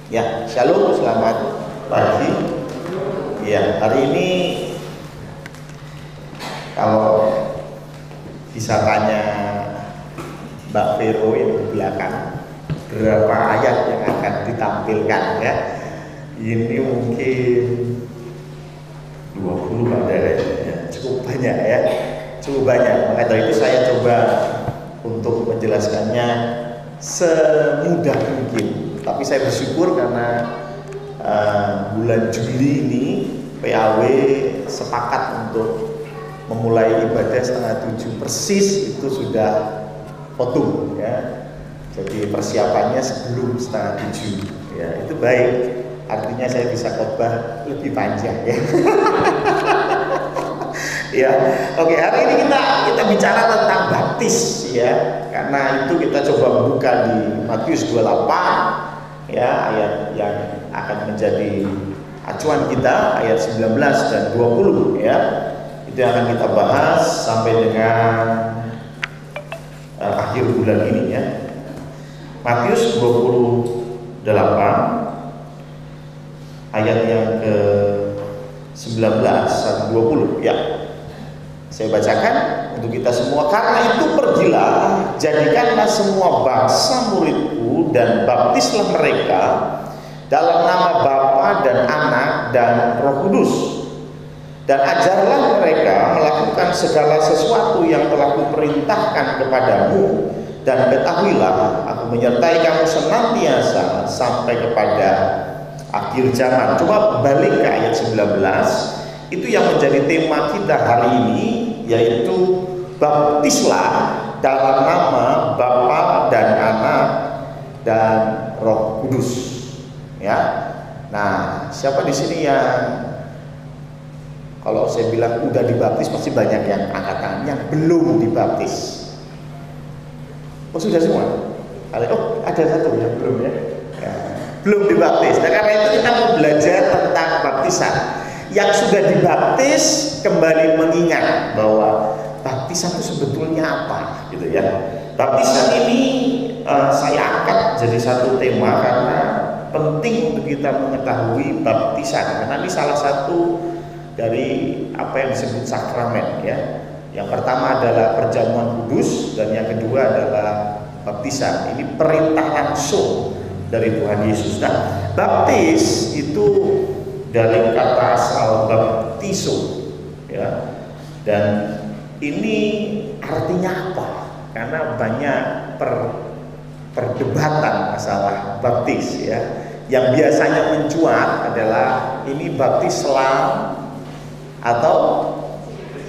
Ya, shalom, selamat pagi. Ya, hari ini kalau bisa tanya Mbak Vero yang di belakang, berapa ayat yang akan ditampilkan ya? Ini mungkin 20 ada ya, cukup banyak ya, cukup banyak. Maka dari itu saya coba untuk menjelaskannya semudah mungkin. Tapi saya bersyukur karena bulan Juli ini PAW sepakat untuk memulai ibadah 6:30 persis itu sudah foto ya. Jadi persiapannya sebelum 6:30 ya, itu baik. Artinya saya bisa khotbah lebih panjang ya. Ya, oke, hari ini kita bicara tentang baptis ya. Karena itu kita coba buka di Matius 28 ya, ayat yang akan menjadi acuan kita, ayat 19 dan 20 ya. Itu yang akan kita bahas sampai dengan akhir bulan ini ya. Matius 28 ayat yang ke 19 sampai 20 ya. Saya bacakan untuk kita semua. Karena itu pergilah, jadikanlah semua bangsa muridku dan baptislah mereka dalam nama Bapa dan Anak dan Roh Kudus, dan ajarlah mereka melakukan segala sesuatu yang telah kuperintahkan kepadamu, dan ketahuilah aku menyertai kamu senantiasa sampai kepada akhir zaman. Coba balik ke ayat 19. Itu yang menjadi tema kita hari ini, yaitu baptislah dalam nama Bapa dan Anak dan Roh Kudus. Ya. Nah, siapa di sini yang kalau saya bilang udah dibaptis pasti banyak yang angkat tangan, yang belum dibaptis. Oh, sudah semua? Oh, ada satu yang belum ya. Ya, belum dibaptis. Nah, karena itu kita mau belajar tentang baptisan. Yang sudah dibaptis kembali mengingat bahwa baptisan itu sebetulnya apa, gitu ya. Baptisan ini saya angkat jadi satu tema karena penting untuk kita mengetahui baptisan. Karena ini salah satu dari apa yang disebut sakramen ya. Yang pertama adalah perjamuan kudus dan yang kedua adalah baptisan. Ini perintah langsung dari Tuhan Yesus. Nah, baptis itu dari kata asal baptiso ya, dan ini artinya apa? Karena banyak perdebatan masalah baptis ya. Yang biasanya mencuat adalah ini baptis selam atau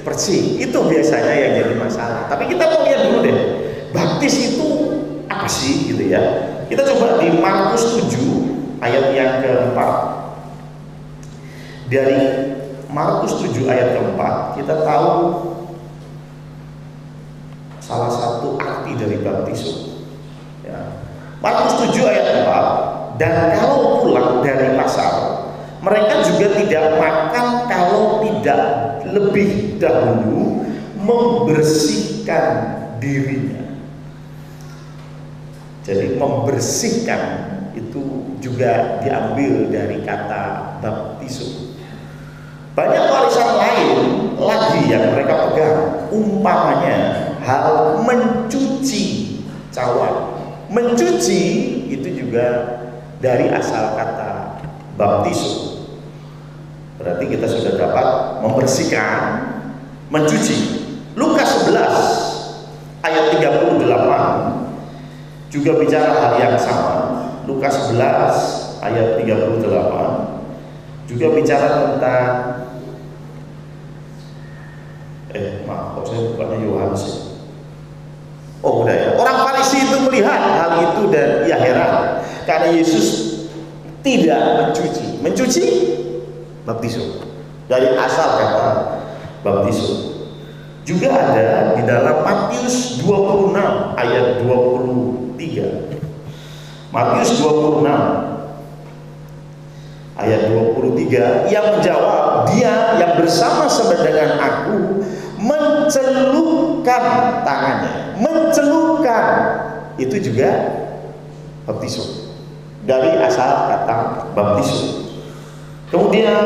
bersih. Itu biasanya yang jadi masalah. Tapi kita mau lihat dulu deh, baptis itu apa sih gitu ya. Kita coba di Markus 7 ayat yang keempat. Dari Markus 7 ayat keempat kita tahu salah satu arti dari baptiso ya. Markus 7 ayat 4, dan kalau pulang dari pasar mereka juga tidak makan kalau tidak lebih dahulu membersihkan dirinya. Jadi membersihkan itu juga diambil dari kata baptiso. Banyak warisan lain lagi yang mereka pegang, umpamanya hal mencuci cawan. Mencuci itu juga dari asal kata baptiso. Berarti kita sudah dapat membersihkan, mencuci. Lukas 11 ayat 38 juga bicara hal yang sama. Lukas 11 ayat 38 juga bicara tentang kok saya bukannya Yohanes ya? Oh udah ya. Orang Farisi itu melihat hal itu dan ia heran karena Yesus tidak mencuci. Mencuci baptiso dari asal kata baptiso. Juga ada di dalam Matius 26 ayat 23. Matius 26 ayat 23, ia menjawab, dia yang bersama-sama dengan aku mencelupkan tangannya. Mencelupkan itu juga baptiso. dari asal kata baptizo. Kemudian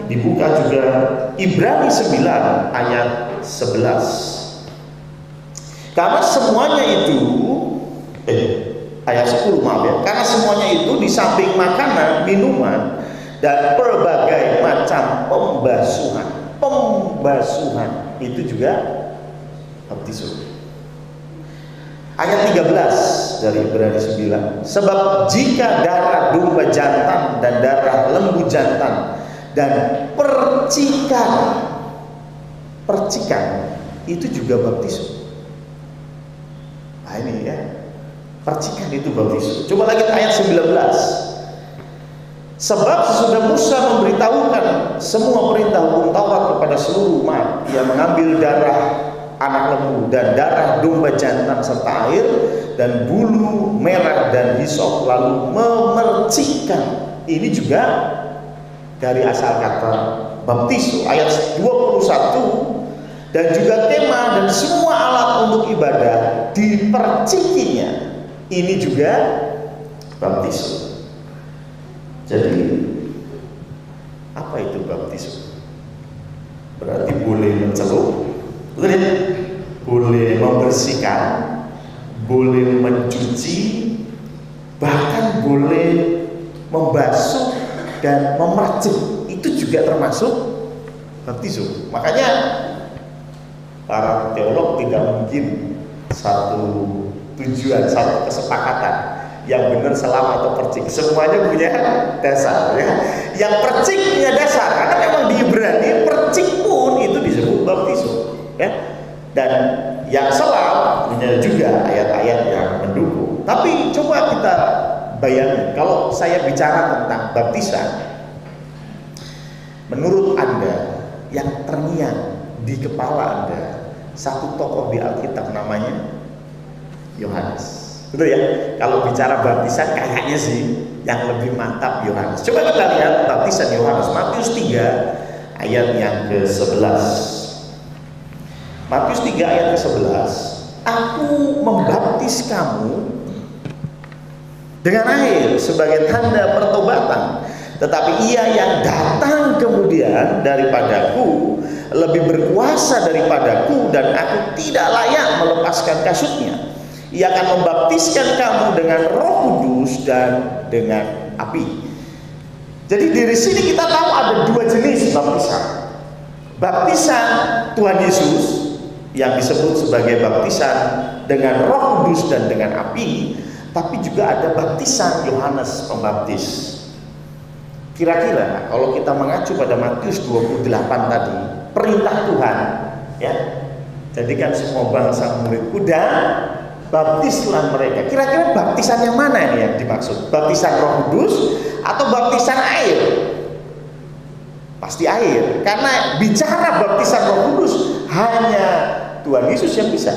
dibuka juga Ibrani 9 ayat 11. Karena semuanya itu ayat 10 maaf ya. Karena semuanya itu di samping makanan, minuman dan berbagai macam pembasuhan itu juga baptizo. Ayat 13 dari Ibrani 9. Sebab jika darah domba jantan dan darah lembu jantan dan percikan itu juga baptizo. Nah ini ya, percikan itu baptizo. Coba lagi ayat 19. Sebab sesudah Musa memberitahukan semua perintah hukum Taurat kepada seluruh umat, ia mengambil darah anak lembu dan darah domba jantan serta air dan bulu merah dan hisop lalu memercikkan. Ini juga dari asal kata baptizo. Ayat 21. Dan juga kemah dan semua alat untuk ibadah dipercikinya. Ini juga baptizo. Jadi apa itu baptizo? Berarti boleh mencelup, boleh membersihkan, boleh mencuci, bahkan boleh membasuh dan memercik. Itu juga termasuk baptizo. Makanya para teolog tidak mungkin satu tujuan, satu kesepakatan yang benar selam atau percik. Semuanya punya dasar ya. Yang percik punya dasar karena memang di Ibrani percik pun itu disebut baptizo ya. Dan yang selam punya juga ayat-ayat yang mendukung. Tapi coba kita bayangkan kalau saya bicara tentang baptisan, menurut Anda yang terngiang di kepala Anda satu tokoh di Alkitab namanya Yohanes. Betul ya? Kalau bicara baptisan kayaknya sih yang lebih mantap Yohanes. Coba kita lihat baptisan Yohanes Matius 3 ayat yang ke-11. Matius 3 ayat ke-11. Aku membaptis kamu dengan air sebagai tanda pertobatan, tetapi ia yang datang kemudian daripadaku lebih berkuasa daripadaku dan aku tidak layak melepaskan kasutnya. Ia akan membaptiskan kamu dengan Roh Kudus dan dengan api. Jadi dari sini kita tahu ada dua jenis baptisan. Baptisan Tuhan Yesus yang disebut sebagai baptisan dengan Roh Kudus dan dengan api, tapi juga ada baptisan Yohanes Pembaptis. Kira-kira kalau kita mengacu pada Matius 28 tadi, perintah Tuhan ya, jadikan semua bangsa muridku dan baptislah mereka. Kira-kira baptisan yang mana ini yang dimaksud? Baptisan Roh Kudus atau baptisan air? Pasti air. Karena bicara baptisan Roh Kudus hanya Tuhan Yesus yang bisa.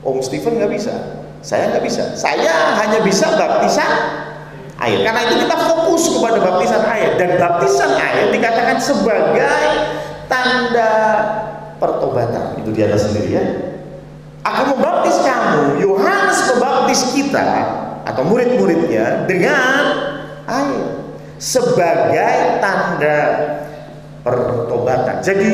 Om Stephen nggak bisa, saya nggak bisa. Saya hanya bisa baptisan air. Karena itu kita fokus kepada baptisan air. Dan baptisan air dikatakan sebagai tanda pertobatan. Itu di atas sendiri ya. Aku membaptis kamu, Yohanes membaptis kita atau murid-muridnya dengan air sebagai tanda pertobatan. Jadi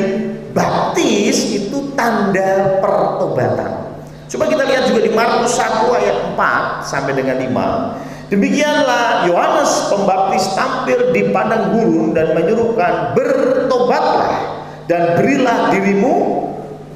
baptis itu tanda pertobatan. Coba kita lihat juga di Markus 1 ayat 4 sampai dengan 5. Demikianlah Yohanes Pembaptis tampil di padang gurun dan menyerukan, bertobatlah dan berilah dirimu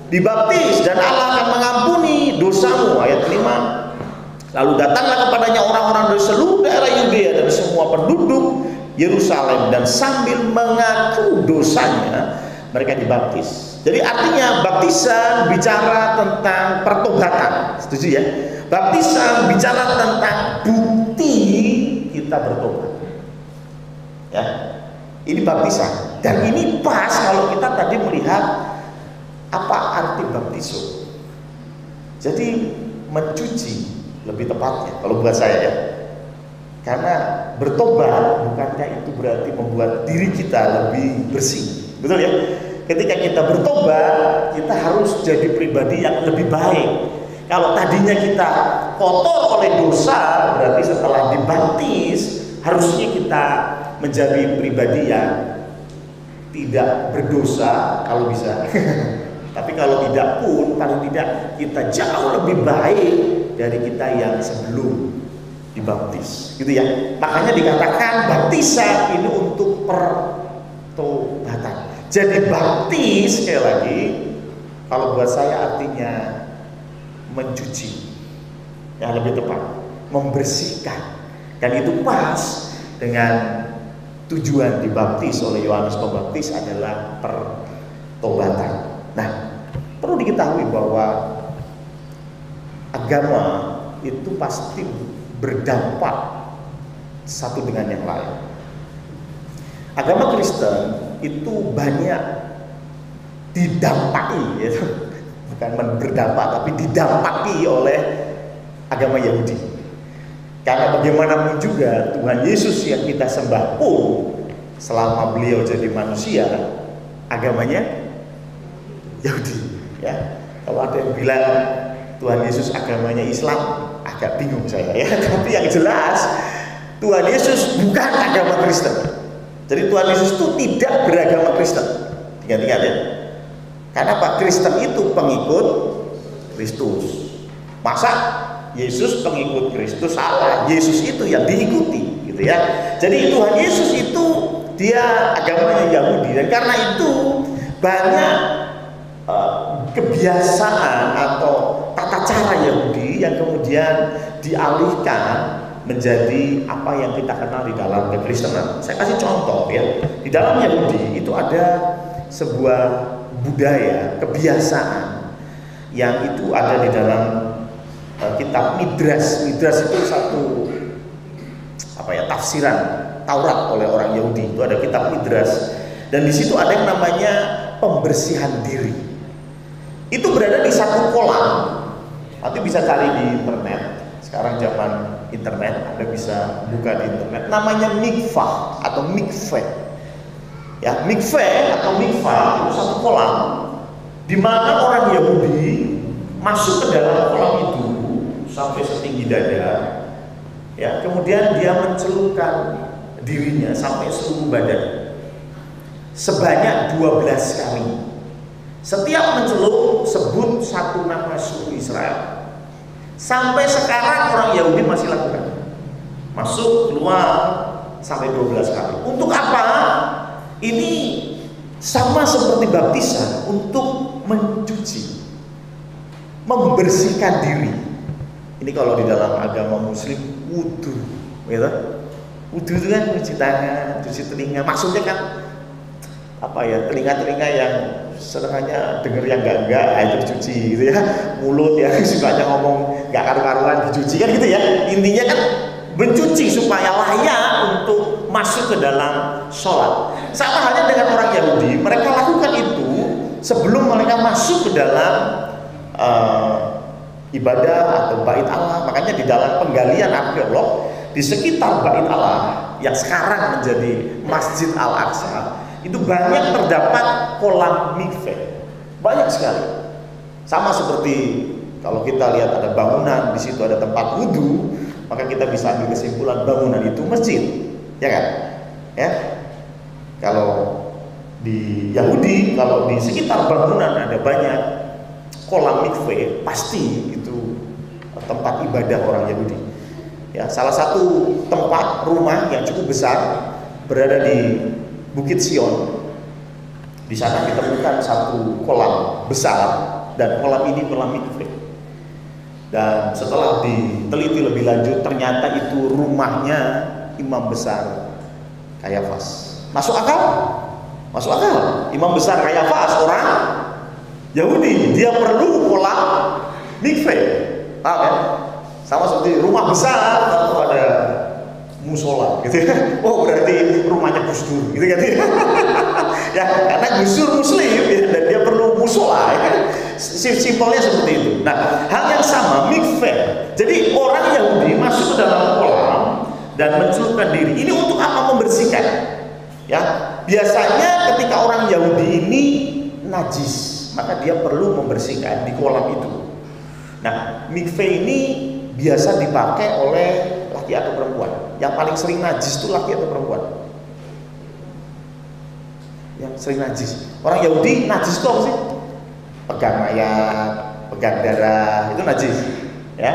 dibaptis dan Allah akan mengampuni dosamu. Ayat 5. Lalu datanglah kepadanya orang-orang dari seluruh daerah Yudea dan semua penduduk Yerusalem, dan sambil mengaku dosanya mereka dibaptis. Jadi artinya baptisan bicara tentang pertobatan. Setuju ya? Baptisan bicara tentang bukti kita bertobat. Ya. Ini baptisan. Dan ini pas kalau kita tadi melihat apa arti baptizo. Jadi mencuci lebih tepatnya kalau buat saya ya. Karena bertobat bukankah itu berarti membuat diri kita lebih bersih. Betul ya? Ketika kita bertobat, kita harus jadi pribadi yang lebih baik. Kalau tadinya kita kotor oleh dosa, berarti setelah dibaptis harusnya kita menjadi pribadi yang tidak berdosa kalau bisa. Tapi kalau tidak pun, paling tidak kita jauh lebih baik dari kita yang sebelum dibaptis, gitu ya. Makanya dikatakan baptisan ini untuk pertobatan. Jadi baptis, sekali lagi, kalau buat saya artinya mencuci, yang lebih tepat, membersihkan. Dan itu pas dengan tujuan dibaptis oleh Yohanes Pembaptis adalah pertobatan. Nah, perlu diketahui bahwa agama itu pasti berdampak satu dengan yang lain. Agama Kristen itu banyak didampaki, ya, bukan berdampak, tapi didampaki oleh agama Yahudi. Karena bagaimanapun juga Tuhan Yesus yang kita sembah pun selama beliau jadi manusia, agamanya Yahudi, ya. Kalau ada yang bilang Tuhan Yesus agamanya Islam, agak bingung saya, ya. Tapi yang jelas Tuhan Yesus bukan agama Kristen. Jadi Tuhan Yesus itu tidak beragama Kristen. Ingat-ingat ya. Karena Pak Kristen itu pengikut Kristus. Masa Yesus pengikut Kristus? Salah. Yesus itu yang diikuti, gitu ya. Jadi Tuhan Yesus itu dia agamanya Yahudi, dan karena itu banyak kebiasaan atau tata cara Yahudi yang kemudian dialihkan menjadi apa yang kita kenal di dalam kekristenan. Saya kasih contoh ya. Di dalam Yahudi itu ada sebuah budaya, kebiasaan yang itu ada di dalam kitab Midrash. Midrash itu satu tafsiran Taurat oleh orang Yahudi. Itu ada kitab Midrash, dan di situ ada yang namanya pembersihan diri. Itu berada di satu kolam. Nanti bisa cari di internet. Sekarang zaman internet, Anda bisa buka di internet. Namanya mikvah atau mikveh. Ya, mikveh atau mikvah itu satu kolam di mana orang Yahudi masuk ke dalam kolam itu sampai setinggi dada. Ya, kemudian dia mencelupkan dirinya sampai seluruh badan sebanyak 12 kali. Setiap mencelup sebut satu nama suku Israel. Sampai sekarang orang Yahudi masih lakukan. Masuk, keluar sampai 12 kali. Untuk apa? Ini sama seperti baptisan, untuk mencuci, membersihkan diri. Ini kalau di dalam agama Muslim wudu, gitu. Wudu itu kan cuci tangan, cuci telinga. Maksudnya kan telinga-telinga yang setengahnya denger yang enggak itu dicuci, gitu ya. Mulut yang sukanya ngomong enggak karu-karuan dicuci, kan gitu ya. Intinya kan mencuci supaya layak untuk masuk ke dalam sholat. Sama halnya dengan orang Yahudi, mereka lakukan itu sebelum mereka masuk ke dalam ibadah atau bait Allah. Makanya di dalam penggalian arkeolog di sekitar bait Allah yang sekarang menjadi Masjid Al-Aqsa, itu banyak terdapat kolam mikveh, banyak sekali. Sama seperti kalau kita lihat ada bangunan, di situ ada tempat wudhu, maka kita bisa ambil kesimpulan bangunan itu masjid, ya kan? Ya. Kalau di Yahudi, kalau di sekitar bangunan ada banyak kolam mikveh, pasti itu tempat ibadah orang Yahudi. Ya, salah satu tempat rumah yang cukup besar berada di Bukit Sion. Di sana ditemukan satu kolam besar, dan kolam ini kolam mikveh. Dan setelah diteliti lebih lanjut, ternyata itu rumahnya imam besar Kayafas. Masuk akal? Masuk akal. Imam besar Kayafas orang Yahudi, dia perlu kolam mikveh. Paham ya? Sama seperti rumah besar lalu ada musola, gitu ya. Oh, berarti rumahnya Gus Dur, gitu kan? Ya, karena Gus Dur Muslim ya, dan dia perlu musola, ya. Simpelnya seperti itu. Nah, hal yang sama mikveh. Jadi orang Yahudi masuk ke dalam kolam dan mencelupkan diri. Ini untuk apa? Membersihkan. Ya, biasanya ketika orang Yahudi ini najis, maka dia perlu membersihkan di kolam itu. Nah, mikveh ini biasa dipakai oleh laki atau perempuan. Yang paling sering najis itu laki atau perempuan? Yang sering najis. Orang Yahudi najis itu apa sih? Pegang mayat, pegang darah, itu najis. Ya,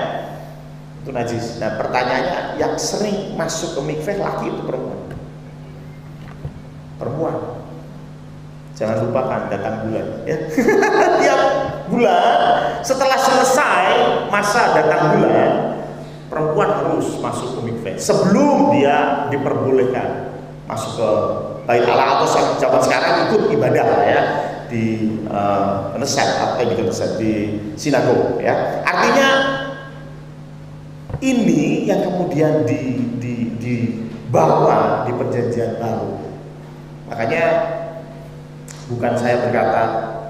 itu najis. Nah, pertanyaannya, yang sering masuk ke mikveh laki atau perempuan? Perempuan. Jangan lupakan datang bulan, ya. Tiap bulan setelah selesai masa datang bulan, perempuan harus masuk ke mikveh sebelum dia diperbolehkan masuk ke Bait Allah atau zaman sekarang ikut ibadah ya di di sinagog ya. Artinya ini yang kemudian dibawa di perjanjian baru. Makanya bukan saya berkata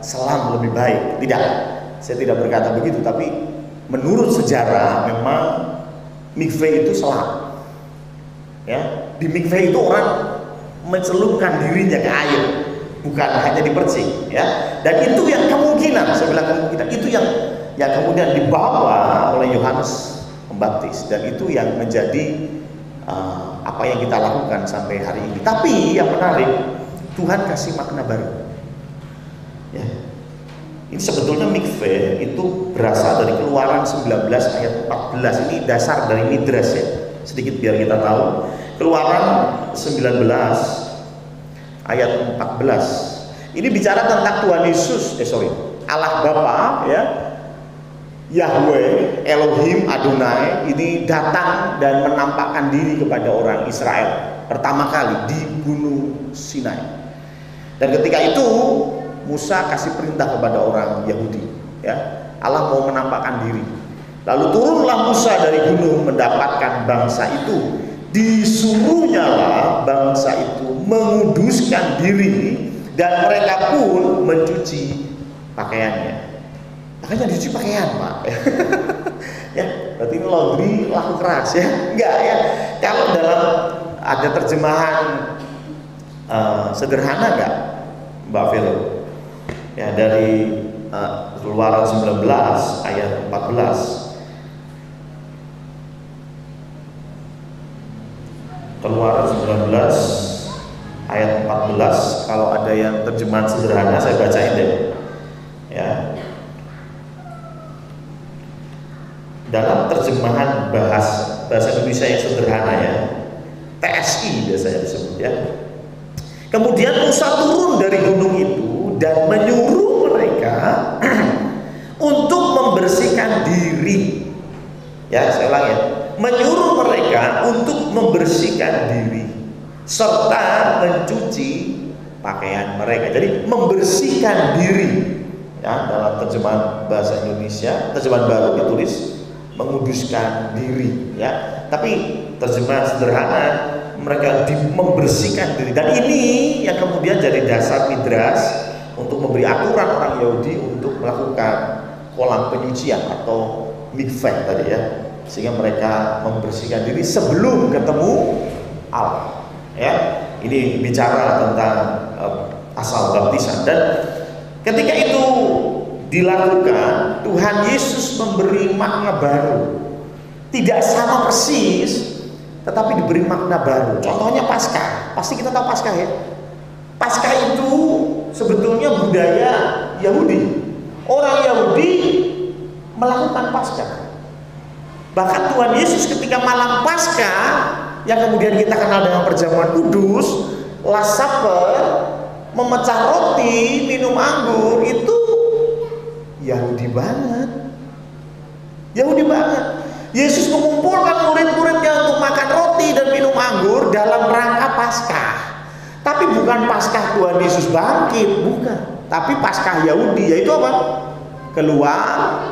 selam lebih baik, tidak. Saya tidak berkata begitu, tapi menurut sejarah memang mikveh itu selam. Ya, di mikveh itu orang mencelupkan dirinya ke air, bukan hanya dipercik, ya. Dan itu yang kemungkinan, saya bilang kemungkinan, itu yang kemudian dibawa oleh Yohanes Pembaptis, dan itu yang menjadi apa yang kita lakukan sampai hari ini. Tapi yang menarik, Tuhan kasih makna baru. Ya. Ini sebetulnya mikveh itu berasal dari Keluaran 19 ayat 14. Ini dasar dari Midrash ya. Sedikit biar kita tahu. Keluaran 19 ayat 14. Ini bicara tentang Tuhan Yesus, Allah Bapa ya. Yahweh, Elohim, Adonai ini datang dan menampakkan diri kepada orang Israel pertama kali di Gunung Sinai. Dan ketika itu Musa kasih perintah kepada orang Yahudi, ya, Allah mau menampakkan diri. Lalu turunlah Musa dari gunung mendapatkan bangsa itu. Disuruhnyalah bangsa itu menguduskan diri dan mereka pun mencuci pakaiannya. Makanya dicuci pakaian, Pak. Ya, berarti ini laundry laku keras ya? Enggak ya. Kalau dalam ada terjemahan sederhana enggak, Mbak Vero? Ya, dari Keluaran 19 ayat 14. Keluaran 19 ayat 14. Kalau ada yang terjemahan sederhana saya bacain deh. Ya. Dalam terjemahan bahasa Indonesia yang sederhana ya, TSI biasanya disebut ya. Kemudian Musa turun dari gunung itu dan menyuruh mereka untuk membersihkan diri. Ya, saya ulang ya. Menyuruh mereka untuk membersihkan diri serta mencuci pakaian mereka. Jadi membersihkan diri. Ya, dalam terjemahan bahasa Indonesia, terjemahan baru ditulis menguduskan diri ya. Tapi terjemahan sederhana mereka membersihkan diri. Dan ini yang kemudian jadi dasar Midrash untuk memberi aturan orang Yahudi untuk melakukan kolam penyucian atau mikveh tadi ya, sehingga mereka membersihkan diri sebelum ketemu Allah ya. Ini bicara tentang asal baptisan. Dan ketika itu dilakukan, Tuhan Yesus memberi makna baru, tidak sama persis tetapi diberi makna baru. Contohnya Paskah. Pasti kita tahu Paskah ya. Paskah itu sebetulnya budaya Yahudi. Orang Yahudi melakukan Paskah. Bahkan Tuhan Yesus ketika malam Paskah yang kemudian kita kenal dengan perjamuan kudus, Last Supper, memecah roti, minum anggur, itu Yahudi banget. Yahudi banget. Yesus mengumpulkan murid-muridnya untuk makan roti dan minum anggur dalam rangka Paskah. Tapi bukan Paskah Tuhan Yesus bangkit, bukan. Tapi Paskah Yahudi, yaitu apa? Keluar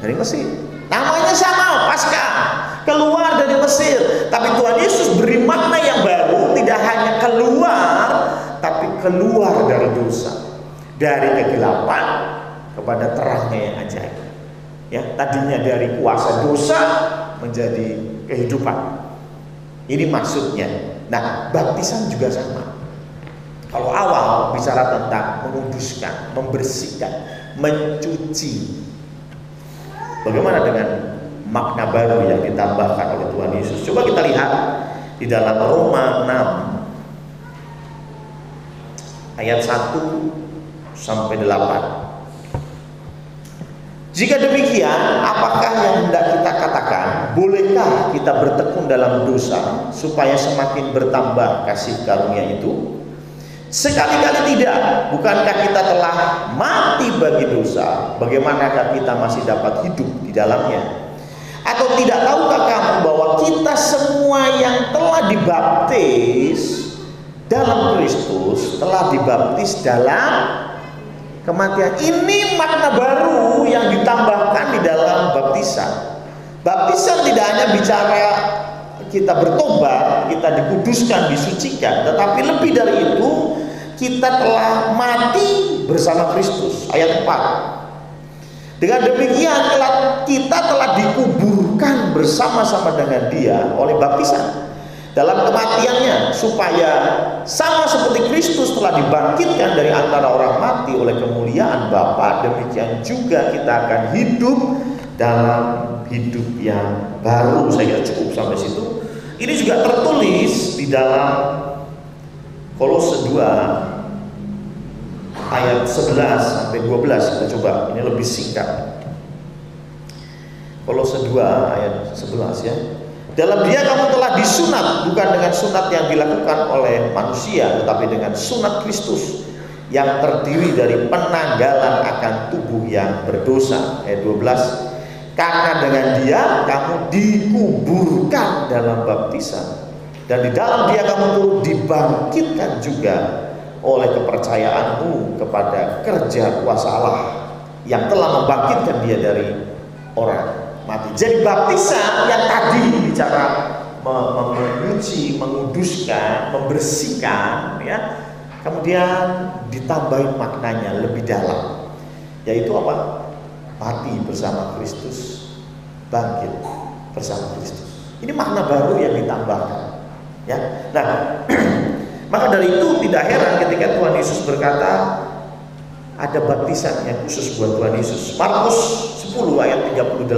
dari Mesir. Namanya sama, Paskah. Keluar dari Mesir. Tapi Tuhan Yesus beri makna yang baru, tidak hanya keluar, tapi keluar dari dosa, dari kegelapan kepada terangnya yang ajaib. Ya, tadinya dari kuasa dosa menjadi kehidupan. Ini maksudnya. Nah, baptisan juga sama. Kalau awal bicara tentang menguduskan, membersihkan, mencuci. Bagaimana dengan makna baru yang ditambahkan oleh Tuhan Yesus? Coba kita lihat di dalam Roma 6 ayat 1 sampai 8. Jika demikian, apakah yang hendak kita katakan? Bolehkah kita bertekun dalam dosa supaya semakin bertambah kasih karunia itu? Sekali-kali tidak. Bukankah kita telah mati bagi dosa? Bagaimanakah kita masih dapat hidup di dalamnya? Atau tidak tahukah kamu bahwa kita semua yang telah dibaptis dalam Kristus telah dibaptis dalam kematian? Ini makna baru yang ditambahkan di dalam baptisan. Baptisan tidak hanya bicara kita bertobat, kita dikuduskan, disucikan, tetapi lebih dari itu, kita telah mati bersama Kristus. Ayat 4. Dengan demikian kita telah dikuburkan bersama-sama dengan Dia oleh baptisan dalam kematiannya, supaya sama seperti Kristus telah dibangkitkan dari antara orang mati oleh kemuliaan Bapa, demikian juga kita akan hidup dalam hidup yang baru. Saya kira cukup sampai situ. Ini juga tertulis di dalam Kolose 2 ayat 11 sampai 12. Kita coba, ini lebih singkat. Kolose 2 ayat 11 ya. Dalam Dia kamu telah disunat, bukan dengan sunat yang dilakukan oleh manusia, tetapi dengan sunat Kristus yang terdiri dari penanggalan akan tubuh yang berdosa. Ayat 12. Karena dengan Dia kamu dikuburkan dalam baptisan, dan di dalam Dia kamu turut dibangkitkan juga oleh kepercayaanmu kepada kerja kuasa Allah yang telah membangkitkan Dia dari orang mati. Jadi baptisan yang tadi bicara menyuci, menguduskan, membersihkan, ya, kemudian ditambahin maknanya lebih dalam, yaitu apa? Mati bersama Kristus, bangkit bersama Kristus. Ini makna baru yang ditambahkan, ya. Nah, maka dari itu tidak heran ketika Tuhan Yesus berkata ada baptisan yang khusus buat Tuhan Yesus. Markus 10 ayat 38.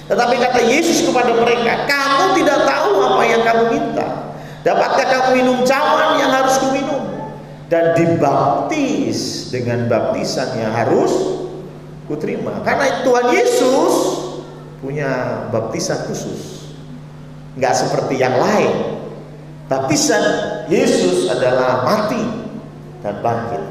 Tetapi kata Yesus kepada mereka, kamu tidak tahu apa yang kamu minta. Dapatkah kamu minum cawan yang harus kuminum? Dan dibaptis dengan baptisan yang harus kuterima. Karena Tuhan Yesus punya baptisan khusus, nggak seperti yang lain. Baptisan Yesus adalah mati dan bangkit,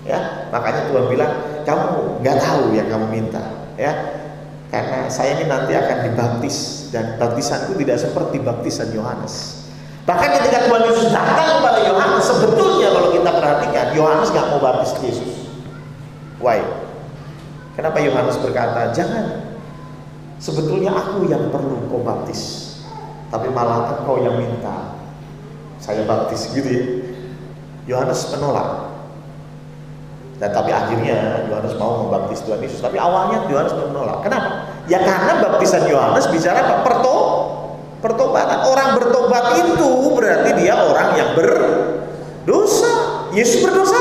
ya. Makanya Tuhan bilang, kamu nggak tahu yang kamu minta, ya. Karena saya ini nanti akan dibaptis, dan baptisanku tidak seperti baptisan Yohanes. Bahkan ketika Tuhan Yesus datang kepada Yohanes, sebetulnya kalau kita perhatikan, Yohanes nggak mau baptis Yesus. Why? Kenapa Yohanes berkata, jangan, sebetulnya aku yang perlu kau baptis, tapi malah engkau yang minta saya baptis, gitu ya. Yohanes menolak. Dan tapi akhirnya Yohanes mau membaptis Tuhan Yesus. Tapi awalnya Yohanes menolak. Kenapa? Ya karena baptisan Yohanes bicara apa? Pertobatan. Orang bertobat itu berarti dia orang yang berdosa. Yesus berdosa?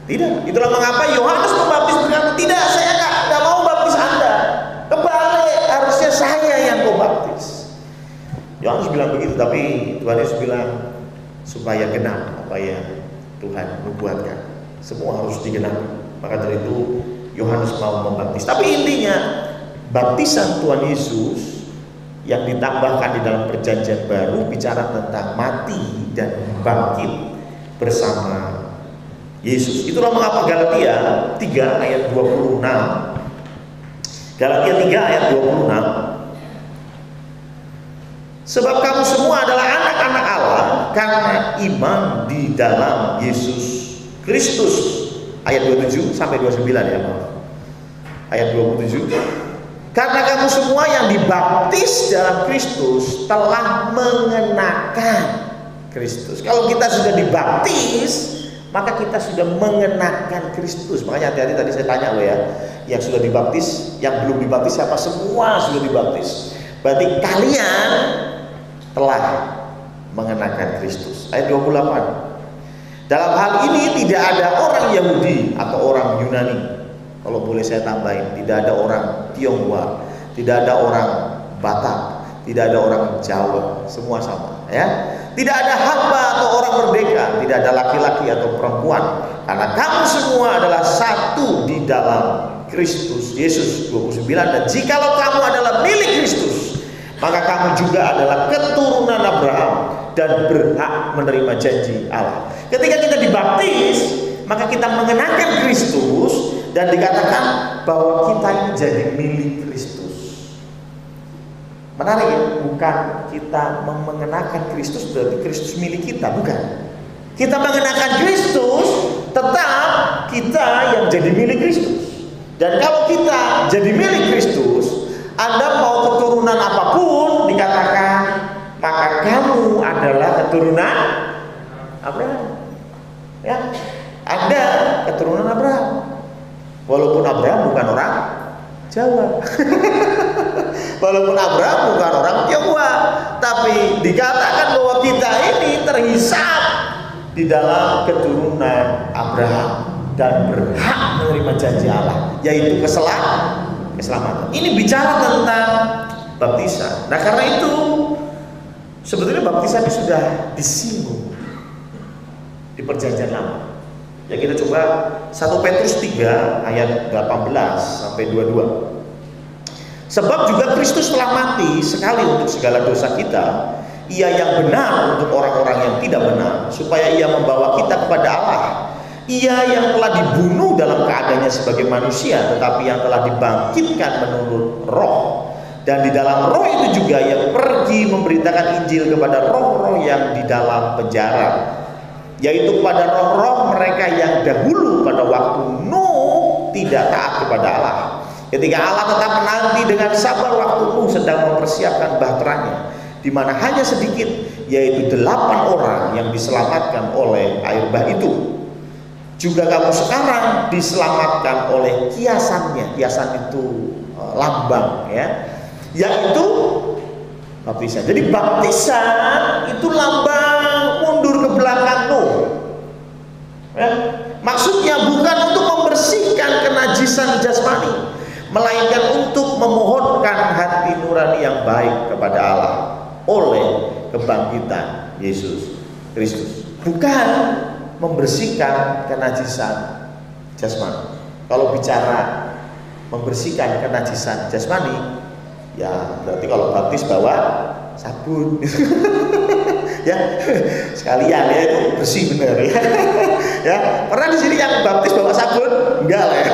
Tidak. Itulah mengapa Yohanes membaptis berkata, tidak, saya nggak mau baptis Anda. Kebalik, harusnya saya yang kau baptis. Yohanes bilang begitu, tapi Tuhan Yesus bilang supaya genap apa yang Tuhan nubuatkan. Semua harus digenapi. Maka dari itu Yohanes mau membaptis. Tapi intinya baptisan Tuhan Yesus yang ditambahkan di dalam perjanjian baru bicara tentang mati dan bangkit bersama Yesus. Itulah mengapa Galatia 3 ayat 26. Galatia 3 ayat 26. Sebab kamu semua adalah anak-anak Allah karena iman di dalam Yesus Kristus. Ayat 27 sampai 29 ya, maaf. Ayat 27. Karena kamu semua yang dibaptis dalam Kristus telah mengenakan Kristus. Kalau kita sudah dibaptis, maka kita sudah mengenakan Kristus. Makanya hati-hati, tadi saya tanya loh ya, yang sudah dibaptis, yang belum dibaptis siapa? Semua sudah dibaptis. Berarti kalian telah mengenakan Kristus. Ayat 28. Dalam hal ini tidak ada orang Yahudi atau orang Yunani, Kalau boleh saya tambahin, tidak ada orang Tionghoa, tidak ada orang Batak, tidak ada orang Jawa, semua sama, ya. Tidak ada hamba atau orang merdeka, tidak ada laki-laki atau perempuan, karena kamu semua adalah satu di dalam Kristus Yesus. 29. Dan jikalau kamu adalah milik Kristus, maka kamu juga adalah keturunan Abraham dan berhak menerima janji Allah. Ketika kita dibaptis, maka kita mengenakan Kristus, dan dikatakan bahwa kita ini jadi milik Kristus. Menarik ya, bukan kita mengenakan Kristus berarti Kristus milik kita, bukan. Kita mengenakan Kristus, tetap kita yang jadi milik Kristus. Dan kalau kita jadi milik Kristus, Anda mau keturunan apapun dikatakan, maka kamu adalah keturunan Abraham. Ya, Anda keturunan Abraham. Walaupun Abraham bukan orang Jawa. Walaupun Abraham bukan orang Tionghoa, tapi dikatakan bahwa kita ini terhisap di dalam keturunan Abraham dan berhak menerima janji Allah, yaitu keselamatan. Ini bicara tentang baptisan. Nah, karena itu sebetulnya baptisan ini sudah disinggung di Perjanjian Lama. Ya, kita coba 1 Petrus 3 ayat 18 sampai 22. Sebab juga Kristus telah mati sekali untuk segala dosa kita, Ia yang benar untuk orang-orang yang tidak benar, supaya Ia membawa kita kepada Allah. Ia yang telah dibunuh dalam keadaannya sebagai manusia, tetapi yang telah dibangkitkan menurut roh. Dan di dalam roh itu juga Ia pergi memberitakan Injil kepada roh-roh yang di dalam penjara, yaitu kepada roh-roh mereka yang dahulu pada waktu Nuh tidak taat kepada Allah. Ketika Allah tetap menanti dengan sabar waktu Nuh sedang mempersiapkan bahteranya, di mana hanya sedikit, yaitu 8 orang yang diselamatkan oleh air bah itu. Juga kamu sekarang diselamatkan oleh kiasannya. Kiasan itu lambang, ya, yaitu baptisan. Jadi baptisan itu lambang mundur ke belakang Nuh, ya. Maksudnya bukan untuk membersihkan kenajisan jasmani, melainkan untuk memohonkan hati nurani yang baik kepada Allah oleh kebangkitan Yesus Kristus. Bukan membersihkan kenajisan jasmani. Kalau bicara membersihkan kenajisan jasmani, ya berarti kalau baptis bawa sabun ya, sekalian ya, itu bersih bener ya. Ya, pernah di sini yang baptis bawa sabun? Enggak lah ya.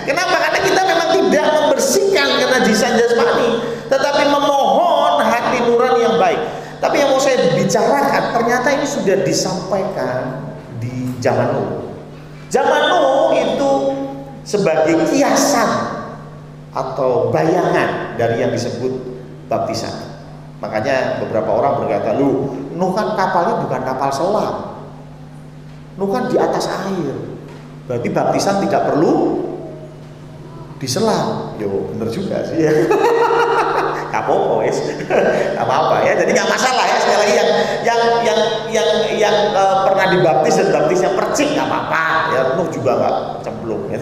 Kenapa? Karena kita memang tidak membersihkan kenajisan jasmani, tetapi memohon hati nurani yang baik. Tapi yang mau saya bicarakan, ternyata ini sudah disampaikan di zaman Nuh. Zaman Nuh itu sebagai kiasan atau bayangan dari yang disebut baptisan. Makanya beberapa orang berkata, "Lu, Nuh kan kapalnya bukan kapal selam. Nuh kan di atas air. Berarti baptisan tidak perlu diselam." Yo, bener juga sih ya. Kapopo ya, nggak apa-apa ya. Jadi nggak masalah ya. Sekali lagi yang pernah dibaptis dan baptisnya percik nggak apa-apa ya. Nuh juga nggak cemplung, ya,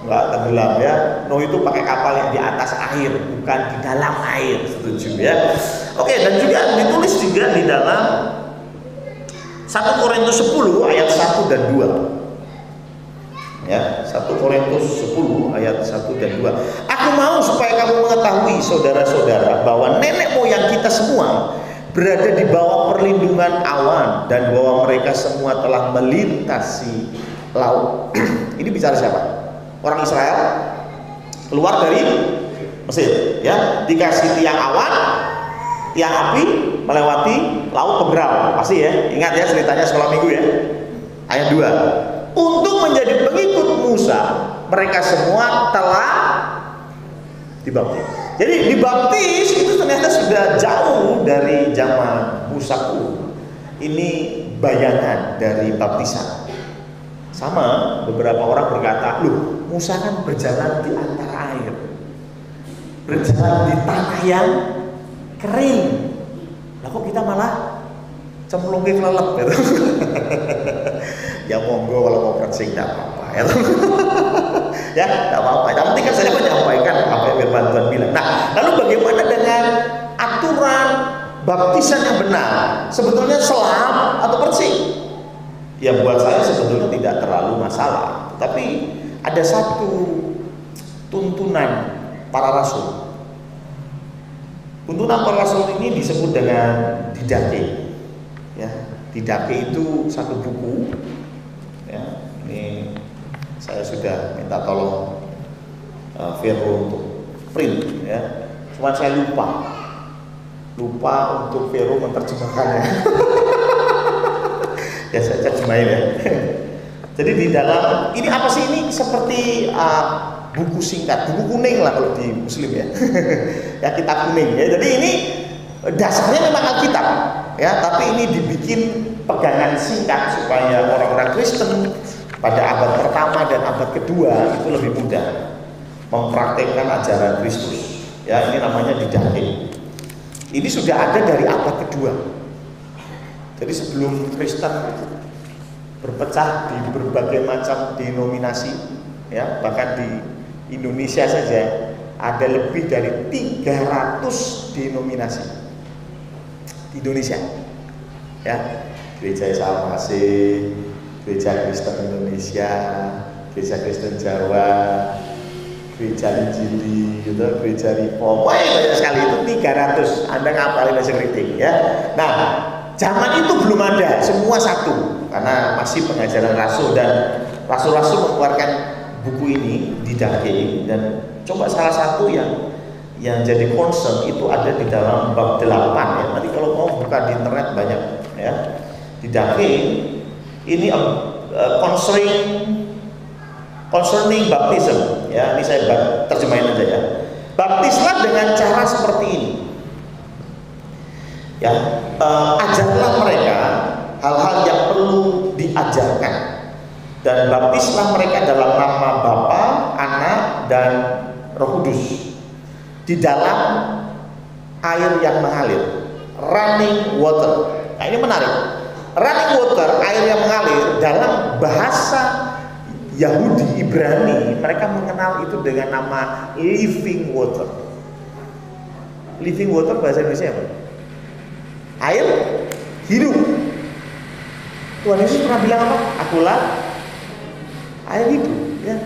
nggak tenggelam ya. Nuh itu pakai kapal yang di atas air, bukan di dalam air. Setuju ya? Oke, dan juga ditulis juga di dalam 1 Korintus 10 ayat 1 dan 2. Ya, 1 Korintus 10 ayat 1 dan 2. Aku mau supaya kamu mengetahui, saudara-saudara, bahwa nenek moyang kita semua berada di bawah perlindungan awan, dan bahwa mereka semua telah melintasi laut. Ini bicara siapa? Orang Israel keluar dari Mesir, ya, dikasih tiang awan, tiang api, melewati laut Tebrau. Pasti ya, ingat ya ceritanya sekolah minggu ya. Ayat 2. Untuk menjadi pengikut Musa, mereka semua telah dibaptis. Jadi dibaptis itu ternyata sudah jauh dari zaman Musa kuno. Ini bayangan dari baptisan. Sama beberapa orang berkata, "Loh, Musa kan berjalan di antara air, berjalan di tanah yang kering. Lah kok kita malah cemplung ke kelelep gitu." Ya monggo kalau mau kencing tidak apa-apa ya. Ya, tidak apa-apa. Yang penting kan saya menyampaikan apa yang firman Tuhan bilang. Nah, lalu bagaimana dengan aturan baptisan yang benar? Sebetulnya selam atau bersih? Ya buat saya sebetulnya tidak terlalu masalah. Tapi ada satu tuntunan para rasul. Tuntunan para rasul ini disebut dengan Didache. Ya, Didache itu satu buku. Ya, ini saya sudah minta tolong Vero untuk print. Ya, cuma saya lupa untuk Vero menerjemahkannya. Ya saya terjemahin ya. Jadi di dalam ini apa sih, ini seperti buku singkat, buku kuning lah kalau di Muslim ya. Ya kitab kuning ya. Jadi ini dasarnya memang Alkitab ya, tapi ini dibikin pegangan singkat supaya orang-orang Kristen pada abad pertama dan abad kedua itu lebih mudah mempraktekkan ajaran Kristus. Ya, ini namanya Didache. Ini sudah ada dari abad kedua. Jadi sebelum Kristen berpecah di berbagai macam denominasi, ya, bahkan di Indonesia saja ada lebih dari 300 denominasi di Indonesia. Ya, Gereja Salmase, Gereja Kristen Indonesia, Gereja Kristen Jawa, Gereja Injili, gitu, Gereja Reform, banyak sekali, itu 300. Anda ngapalin bahasa kritik ya. Nah, zaman itu belum ada semua satu, karena masih pengajaran rasul, dan rasul-rasul mengeluarkan buku ini Didache, dan coba salah satu yang jadi concern itu ada di dalam bab 8 ya. Nanti kalau mau buka di internet banyak ya. Didache ini concerning baptism ya. Ini saya terjemahin aja ya. Baptislah dengan cara seperti ini. Ya, ajarlah mereka hal-hal yang perlu diajarkan, dan baptislah mereka dalam nama Bapa, Anak, dan Roh Kudus di dalam air yang mengalir, running water. Nah, ini menarik. Running water, air yang mengalir, dalam bahasa Yahudi Ibrani mereka mengenal itu dengan nama living water. Living water bahasa Indonesia apa? Air hidup. Tuhan Yesus pernah bilang apa? Akulah air hidup ya.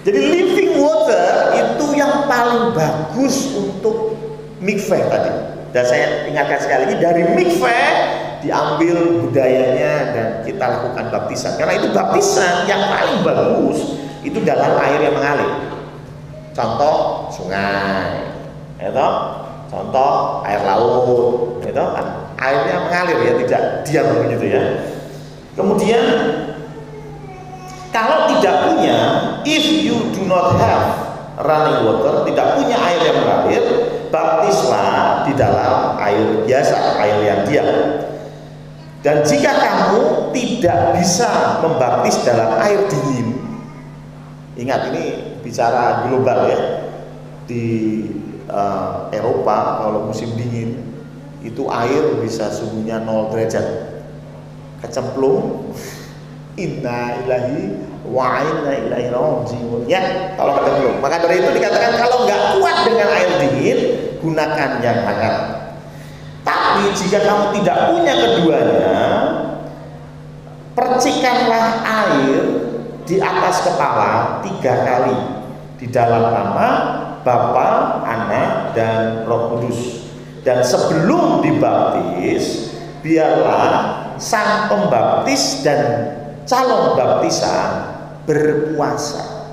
Jadi living water itu yang paling bagus untuk mikveh tadi. Dan saya ingatkan sekali lagi, dari mikveh diambil budayanya dan kita lakukan baptisan. Karena itu baptisan yang paling bagus itu dalam air yang mengalir. Contoh sungai, itu contoh air laut, itu kan airnya mengalir ya, tidak diam begitu ya. Kemudian kalau tidak punya, if you do not have running water, tidak punya air yang mengalir, baptislah di dalam air biasa, air yang diam. Dan jika kamu tidak bisa membaptis dalam air dingin, ingat ini bicara global ya. Di Eropa kalau musim dingin itu air bisa suhunya 0 derajat, kecemplung, inna ilahi wa inna ilaihi raji'un ya, kalau kecemplung. Maka dari itu dikatakan kalau nggak kuat dengan air dingin, gunakan yang hangat. Tapi jika kamu tidak punya keduanya, percikanlah air di atas kepala 3 kali di dalam nama Bapa, Anak, dan Roh Kudus. Dan sebelum dibaptis, biarlah sang pembaptis dan calon baptisan berpuasa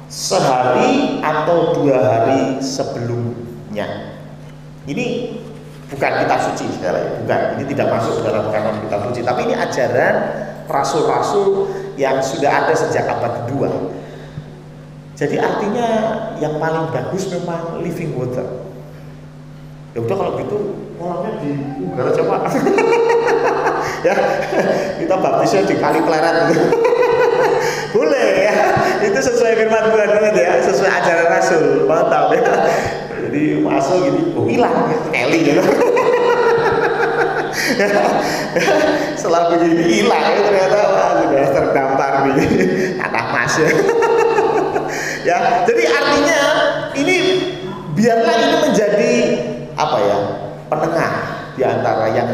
sehari atau 2 hari sebelumnya. Ini bukan kitab suci sekali lagi, bukan. Ini tidak masuk dalam kanon kitab suci, tapi ini ajaran rasul-rasul yang sudah ada sejak abad kedua. Jadi artinya yang paling bagus memang living water. Ya udah kalau gitu kolamnya di Unggara coba. Ya, kita baptisnya di Kali Pleret. Boleh ya. Itu sesuai firman Tuhan banget ya, sesuai ajaran rasul. Mantap ya. Jadi masuk gini, hilang Eli gitu. Setelah begini hilang ya, ternyata wah, sudah terdampar di tanah emas ya. Ya, jadi artinya ini biarlah ini menjadi apa ya, penengah di antara yang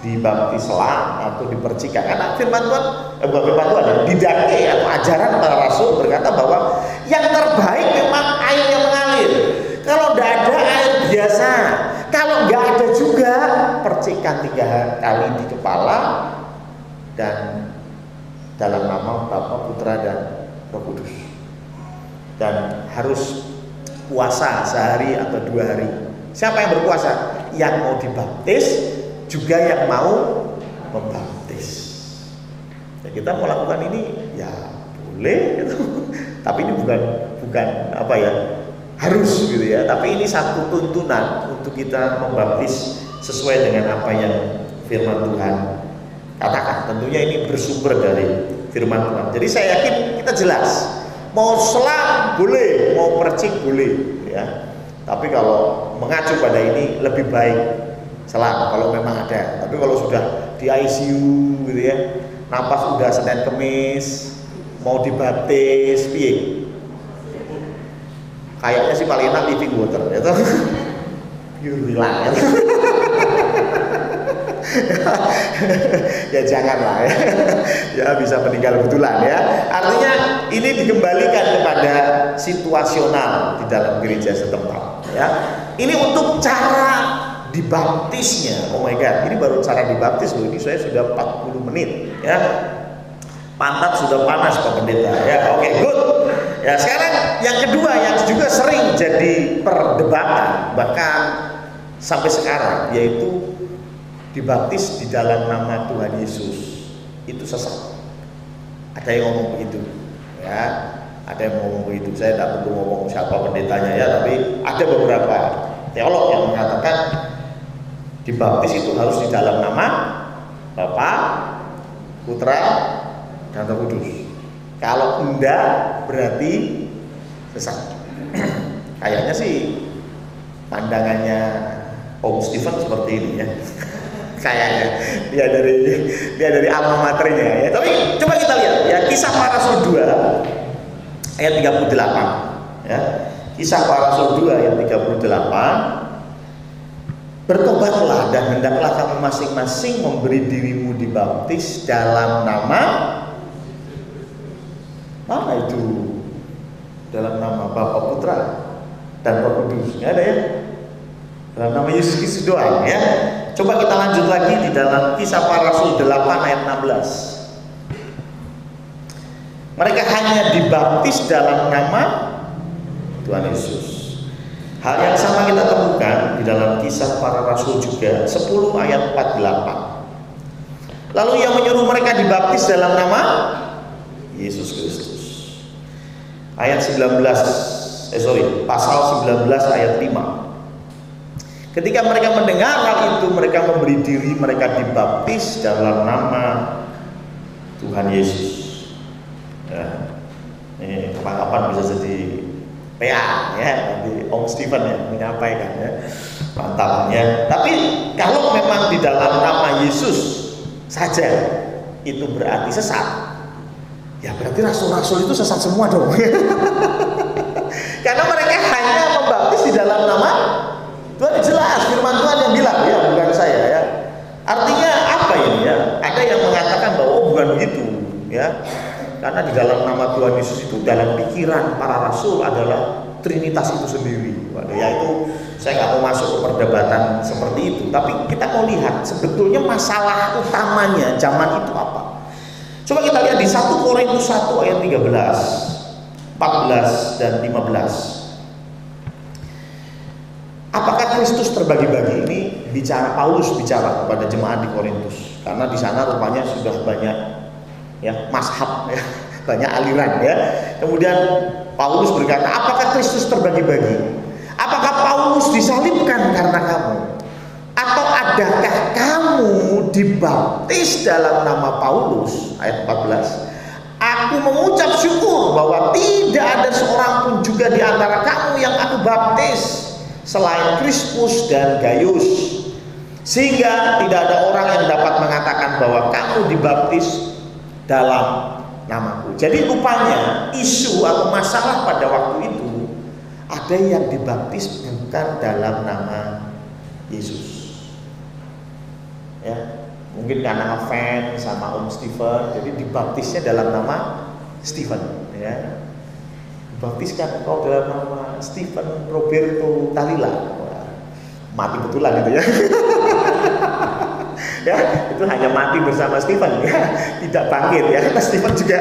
dibaptis atau dipercikan. Karena firman Tuhan, bukan firman Tuhan, didake atau ajaran para rasul berkata bahwa yang terbaik memang air yang mengalir. Kalau tidak ada air biasa, kalau nggak ada juga percikan 3 kali di kepala dan dalam nama Bapa, Putra dan Roh Kudus. Dan harus puasa sehari atau 2 hari. Siapa yang berpuasa? Yang mau dibaptis juga yang mau membaptis. Ya, kita mau lakukan ini ya boleh gitu. Tapi ini bukan apa ya, harus gitu ya. Tapi ini satu tuntunan untuk kita membaptis sesuai dengan apa yang firman Tuhan katakan. Tentunya ini bersumber dari firman Tuhan. Jadi saya yakin kita jelas. Mau selam boleh, mau percik boleh ya. Tapi kalau mengacu pada ini lebih baik selam kalau memang ada. Tapi kalau sudah di ICU gitu ya, napas udah Senin Kemis, mau dibaptis, piye? Kayaknya sih paling enak living water itu. Hilang ya. Ya janganlah ya. Ya bisa meninggal betulan ya. Artinya ini dikembalikan kepada situasional di dalam gereja setempat ya. Ini untuk cara dibaptisnya. Oh my god, ini baru cara dibaptis loh. Ini saya sudah 40 menit ya. Pantat sudah panas Pak Pendeta ya. Oke, good. Ya, sekarang yang kedua yang juga sering jadi perdebatan bahkan sampai sekarang, yaitu dibaptis di dalam nama Tuhan Yesus itu sesat. Ada yang ngomong begitu ya, ada yang ngomong begitu. Saya tidak perlu ngomong siapa pendetanya ya, tapi ada beberapa teolog yang mengatakan dibaptis itu harus di dalam nama Bapa, Putra, dan Roh Kudus. Kalau enggak berarti sesat. Kayaknya sih pandangannya Om Stephen seperti ini ya. Kayaknya dia dari alma maternya ya. Tapi coba kita lihat ya, Kisah Para Rasul 2 ayat 38 ya. Kisah Para Rasul 2 ayat 38. Bertobatlah dan hendaklah kamu masing-masing memberi dirimu dibaptis dalam nama, mana itu? Dalam nama Bapa, Putra dan Roh Kudus. Nggak ada ya? Dalam nama Yesus Kristus doang ya. Coba kita lanjut lagi di dalam Kisah Para Rasul 8 ayat 16. Mereka hanya dibaptis dalam nama Tuhan Yesus. Hal yang sama kita temukan di dalam Kisah Para Rasul juga 10 ayat 48. Lalu ia menyuruh mereka dibaptis dalam nama Yesus Kristus. Ayat 19 pasal 19 ayat 5. Ketika mereka mendengar hal itu, mereka memberi diri mereka dibaptis dalam nama Tuhan Yesus. Ya. Ini kapan-kapan bisa jadi PA ya, nanti Om Stephen yang menyampaikan ya, mantapnya. Tapi kalau memang di dalam nama Yesus saja itu berarti sesat, ya berarti rasul-rasul itu sesat semua dong. Karena mereka hanya membaptis di dalam nama Tuhan. Jelas firman Tuhan yang bilang ya, bukan saya ya. Artinya apa ini ya? Ada yang mengatakan bahwa oh bukan begitu ya. Karena di dalam nama Tuhan Yesus itu dalam pikiran para rasul adalah Trinitas itu sendiri. Waduh, ya itu saya nggak mau masuk ke perdebatan seperti itu. Tapi kita mau lihat sebetulnya masalah utamanya zaman itu apa. Coba kita lihat di 1 Korintus 1 ayat 13, 14 dan 15. Apakah Kristus terbagi-bagi? Ini Paulus bicara kepada jemaat di Korintus. Karena di sana rupanya sudah banyak ya mazhab ya, banyak aliran ya. Kemudian Paulus berkata, apakah Kristus terbagi-bagi? Apakah Paulus disalibkan karena kamu? Atau adakah kamu dibaptis dalam nama Paulus? Ayat 14. Aku mengucap syukur bahwa tidak ada seorang pun juga di antara kamu yang aku baptis selain Krispus dan Gaius. Sehingga tidak ada orang yang dapat mengatakan bahwa kamu dibaptis dalam namaku. Jadi rupanya isu atau masalah pada waktu itu, ada yang dibaptis bukan dalam nama Yesus. Ya, mungkin karena ngefans sama Om Stephen, jadi dibaptisnya dalam nama Stephen. Ya, dibaptiskan kau dalam nama Stephen Roberto Talila. Wah, mati betulan gitu ya. Ya, itu hanya mati bersama Stephen, ya, tidak bangkit ya, karena Stephen juga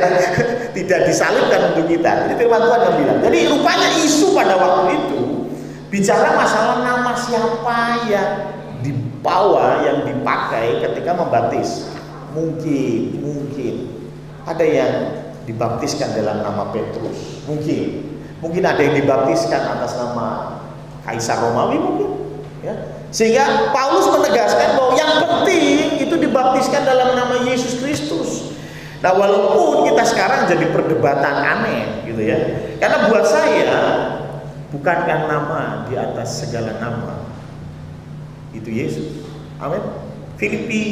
tidak disalibkan untuk kita. Jadi firman Tuhan yang bilang. Jadi rupanya isu pada waktu itu bicara masalah nama siapa yang dibawa, yang dipakai ketika membaptis. Mungkin ada yang dibaptiskan dalam nama Petrus, mungkin ada yang dibaptiskan atas nama Kaisar Romawi mungkin, ya. Sehingga Paulus menegaskan bahwa yang penting itu dibaptiskan dalam nama Yesus Kristus. Nah, walaupun kita sekarang jadi perdebatan aneh gitu ya, karena buat saya bukankah nama di atas segala nama itu Yesus. Amin. Filipi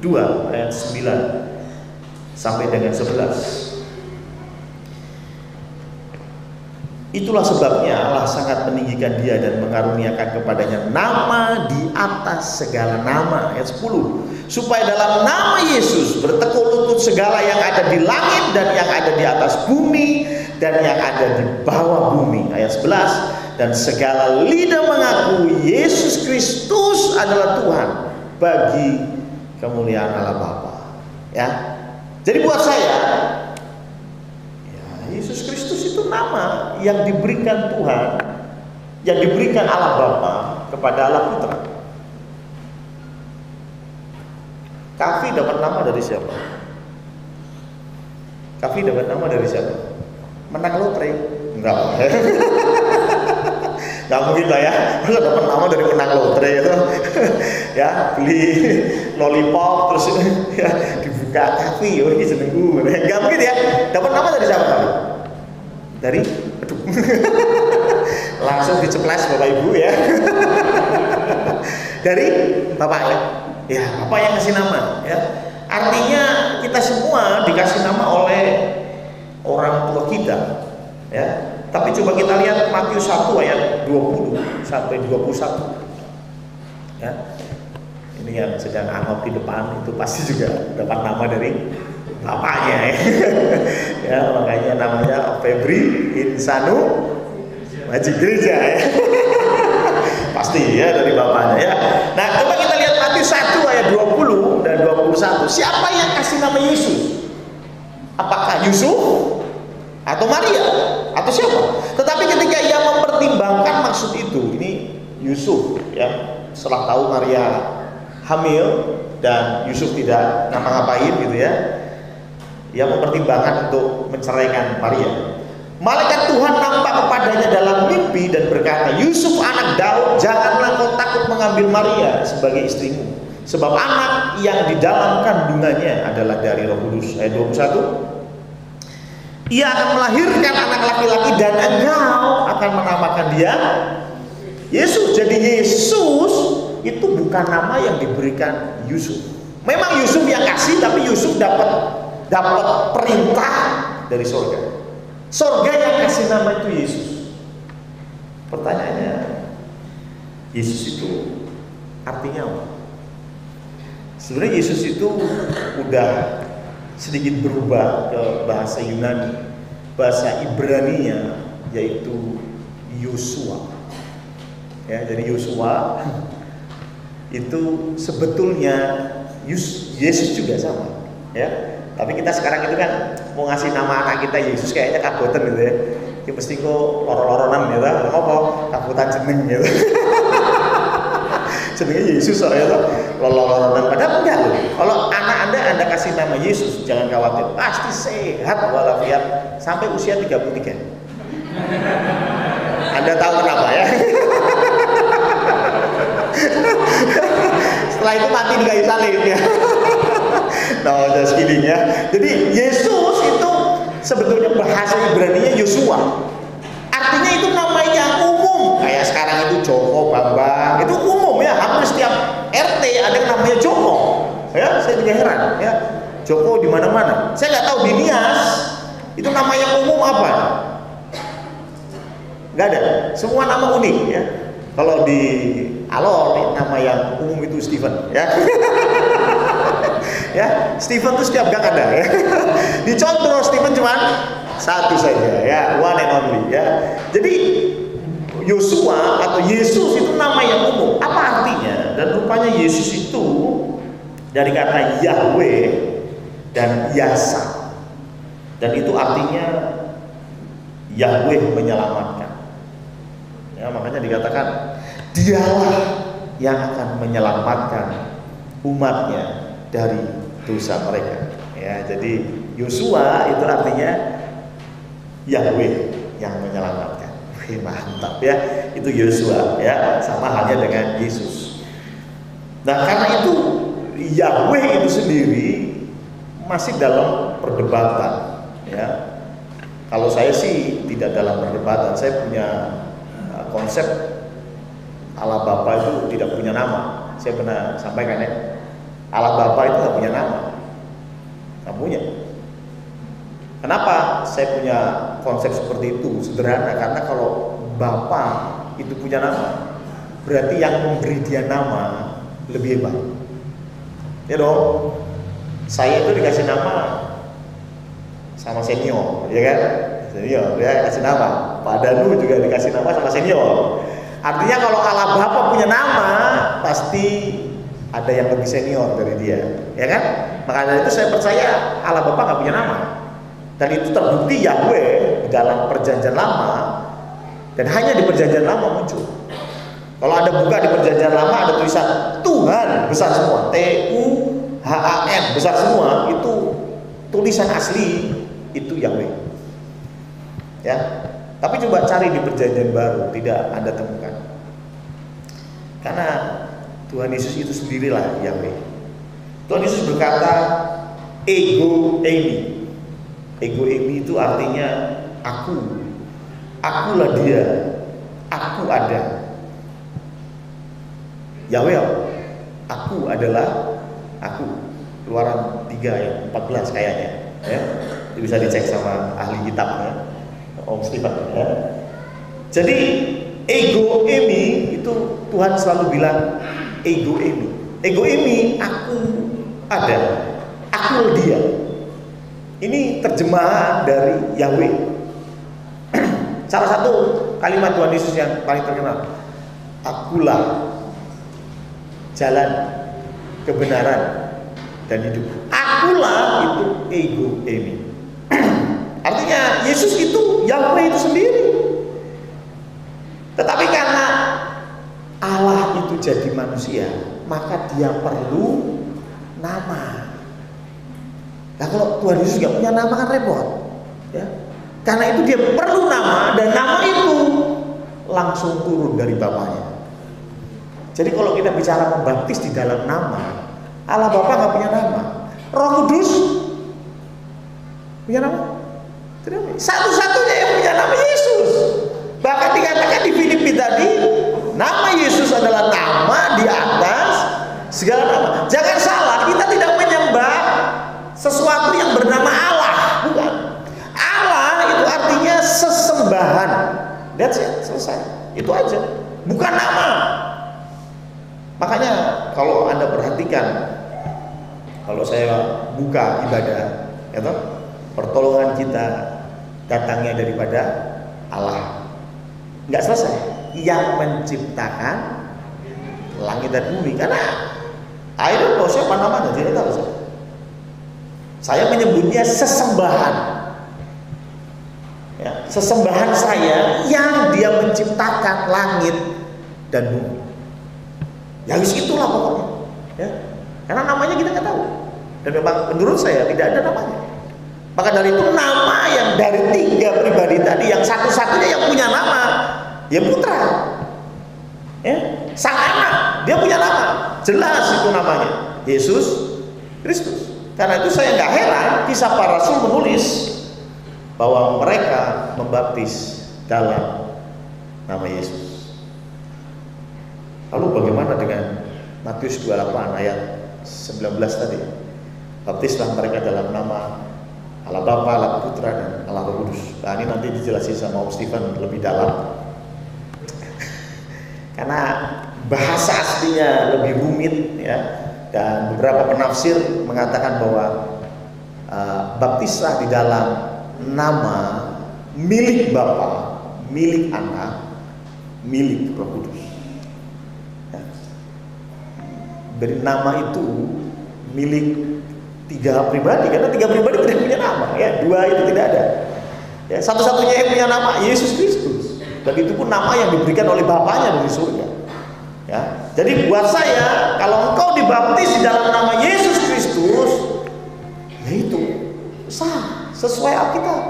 2 ayat 9 sampai dengan 11. Itulah sebabnya Allah sangat meninggikan dia dan mengaruniakan kepadanya nama di atas segala nama. Ayat 10. Supaya dalam nama Yesus bertekuk lutut segala yang ada di langit dan yang ada di atas bumi dan yang ada di bawah bumi. Ayat 11. Dan segala lidah mengaku Yesus Kristus adalah Tuhan bagi kemuliaan Allah Bapa. Ya. Jadi buat saya, Yesus Kristus itu nama yang diberikan Tuhan, yang diberikan Allah Bapa kepada Allah Putra. Kafi dapat nama dari siapa? Kafi dapat nama dari siapa? Menang lotre? Enggak. Enggak mungkin lah ya. Masa dapat nama dari menang lotre itu. Ya, beli lollipop terus ya dibuka Kafi, oh ini senengku. Enggak mungkin ya. Dapat nama dari siapa? Dari langsung diceples Bapak Ibu ya. Dari Bapak ya. Ya, Bapak yang kasih nama ya. Artinya kita semua dikasih nama oleh orang tua kita ya. Tapi coba kita lihat Matius 1 ayat 20 sampai 21 ya. Ini yang sedang angop di depan itu pasti juga dapat nama dari bapaknya ya. Ya, makanya namanya Febri Insanu Majik Gereja ya. Pasti ya dari bapaknya ya. Nah, coba kita lihat Matius 1 ayat 20 dan 21. Siapa yang kasih nama Yesus? Apakah Yusuf atau Maria atau siapa? Tetapi ketika ia mempertimbangkan maksud itu, ini Yusuf ya, setelah tahu Maria hamil dan Yusuf tidak ngapa-ngapain gitu ya, ia mempertimbangkan untuk menceraikan Maria. Malaikat Tuhan nampak kepadanya dalam mimpi dan berkata, Yusuf anak Daud, janganlah kau takut mengambil Maria sebagai istrimu, sebab anak yang di dalam kandungannya adalah dari Roh Kudus. Ayat 21. Ia akan melahirkan anak laki-laki dan engkau akan menamakan dia Yesus. Jadi Yesus itu bukan nama yang diberikan Yusuf. Memang Yusuf yang kasih, tapi Yusuf dapat perintah dari surga. Surga yang kasih nama itu Yesus. Pertanyaannya, Yesus itu artinya apa? Sebenarnya Yesus itu udah sedikit berubah ke bahasa Yunani, bahasa Ibraninya yaitu Yosua. Ya, jadi Yosua itu sebetulnya Yesus juga sama, ya. Tapi kita sekarang itu kan mau ngasih nama anak kita Yesus kayaknya kaboten gitu ya. Ya mesti kok loro-loronan gitu, apa kabotan jeneng gitu. Jenengnya Yesus soalnya tuh loro-loronan, padahal enggak loh. Kalau anak Anda kasih nama Yesus, jangan khawatir, pasti sehat walafiat sampai usia 33. Anda tahu kenapa ya? Setelah itu mati di kayu salib ya. No, just kidding ya. Jadi Yesus itu sebetulnya bahasa Ibraninya Yosua. Artinya itu nama yang umum. Kayak sekarang itu Joko, Bambang, itu umum ya. Hampir setiap RT hanya Joko. Ya, saya juga heran. Ya, Joko di mana-mana. Saya nggak tahu di Nias itu nama yang umum apa. Nggak ada. Semua nama unik. Ya. Kalau di Alor nama yang umum itu Stephen. Ya. Ya, Stephen itu setiap gang ada. Ya. Di Condro Stephen cuma satu saja. Ya, one and only. Ya. Jadi Yosua atau Yesus itu nama yang umum. Apa artinya? Dan rupanya Yesus itu dari kata Yahweh dan Yasa. Dan itu artinya Yahweh menyelamatkan. Ya, makanya dikatakan Dialah yang akan menyelamatkan umatnya dari dosa mereka. Ya, jadi Yosua itu artinya Yahweh yang menyelamatkan. Mantap ya, itu Yosua ya, sama halnya dengan Yesus. Nah, karena itu Yahweh itu sendiri masih dalam perdebatan ya. Kalau saya sih tidak dalam perdebatan, saya punya konsep Allah Bapa itu tidak punya nama. Saya pernah sampaikan ya, Allah Bapa itu tidak punya nama, nggak punya. Kenapa saya punya konsep seperti itu? Sederhana, karena kalau Bapa itu punya nama, berarti yang memberi dia nama lebih hebat. Ya dong, saya itu dikasih nama sama senior, ya kan? Senior, dia kasih nama. Pak Danu juga dikasih nama sama senior. Artinya kalau Allah Bapa punya nama, pasti ada yang lebih senior dari dia, ya kan? Maka dari itu saya percaya Allah Bapa nggak punya nama. Dan itu terbukti Yahweh dalam perjanjian lama, dan hanya di perjanjian lama muncul. Kalau Anda buka di perjanjian lama ada tulisan Tuhan besar semua, TUHAN besar semua, itu tulisan asli itu Yahweh. Ya. Tapi coba cari di perjanjian baru, tidak Anda temukan. Karena Tuhan Yesus itu sendirilah Yahweh. Tuhan Yesus berkata ego eimi. Ego eimi itu artinya aku, akulah dia, aku ada. Yahweh, aku adalah aku. Keluaran 3 ayat 14 kayaknya ya. Itu bisa dicek sama ahli kitabnya, Om Stephen ya. Jadi ego eimi itu Tuhan selalu bilang ego eimi. Ego eimi, aku ada, aku dia. Ini terjemahan dari Yahweh. Salah satu kalimat Tuhan Yesus yang paling terkenal, akulah jalan, kebenaran, dan hidup. Akulah itu ego eimi. Artinya Yesus itu Yahweh itu sendiri. Tetapi karena Allah itu jadi manusia, maka dia perlu nama. Nah, kalau Tuhan Yesus nggak punya nama kan repot, ya. Karena itu dia perlu nama, dan nama itu langsung turun dari Bapaknya. Jadi kalau kita bicara membaptis di dalam nama, Allah Bapa nggak punya nama, Roh Kudus punya nama. Satu-satunya yang punya nama Yesus. Bahkan dikatakan di Filipi tadi, nama Yesus adalah nama di atas segala nama. Jangan salah, kita tidak menyembah sesuatu yang bernama Allah, bukan. Allah itu artinya sesembahan. That's it, selesai. Itu aja, bukan nama. Makanya kalau Anda perhatikan, kalau saya buka ibadah, ya toh, pertolongan kita datangnya daripada Allah. Nggak selesai. Yang menciptakan langit dan bumi. Karena I don't know siapa namanya, tidak tahu saya. Saya menyebutnya sesembahan. Ya, sesembahan saya yang dia menciptakan langit dan bumi. Ya itulah pokoknya. Ya. Karena namanya kita nggak tahu. Dan memang menurut saya tidak ada namanya. Maka dari itu nama yang dari 3 pribadi tadi, yang satu-satunya yang punya nama, ya Putra, ya, Sang Anak, dia punya nama, jelas itu namanya, Yesus Kristus. Karena itu saya nggak heran Kisah Para Rasul menulis bahwa mereka membaptis dalam nama Yesus. Lalu bagaimana dengan Matius 28 ayat 19 tadi. Baptislah mereka dalam nama Allah Bapa, Allah Putra, dan Allah Roh Kudus. Nah, ini nanti dijelasin sama Om Stephen lebih dalam. Karena bahasa aslinya lebih rumit ya, dan beberapa penafsir mengatakan bahwa baptislah di dalam nama milik Bapa, milik Anak, milik Roh Kudus. Ya. Beri nama itu milik 3 pribadi, karena 3 pribadi tidak punya nama, ya 2 itu tidak ada. Ya, satu-satunya yang punya nama Yesus Kristus, dan itu pun nama yang diberikan oleh Bapaknya dari surga. Ya, jadi buat saya, kalau engkau dibaptis di dalam nama Yesus Kristus, yaitu sah, sesuai Alkitab.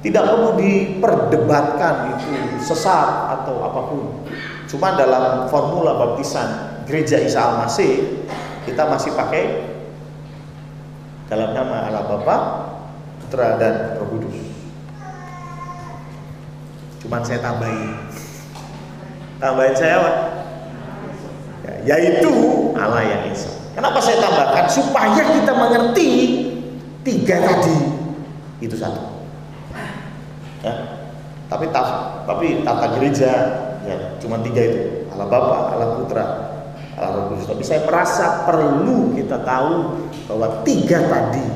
Tidak perlu diperdebatkan itu sesat atau apapun. Cuma dalam formula baptisan Gereja Isa Al-Masih, kita masih pakai dalam nama Allah Bapa, Putra, dan Roh Kudus. Cuman saya tambahin saya apa? Ya, yaitu Allah yang Esa. Kenapa saya tambahkan? Supaya kita mengerti 3 tadi itu satu. Ya. Tapi tata gereja ya cuma 3 itu, Allah Bapa, Allah Putra, Allah Roh Kudus. Tapi saya merasa perlu kita tahu bahwa 3 tadi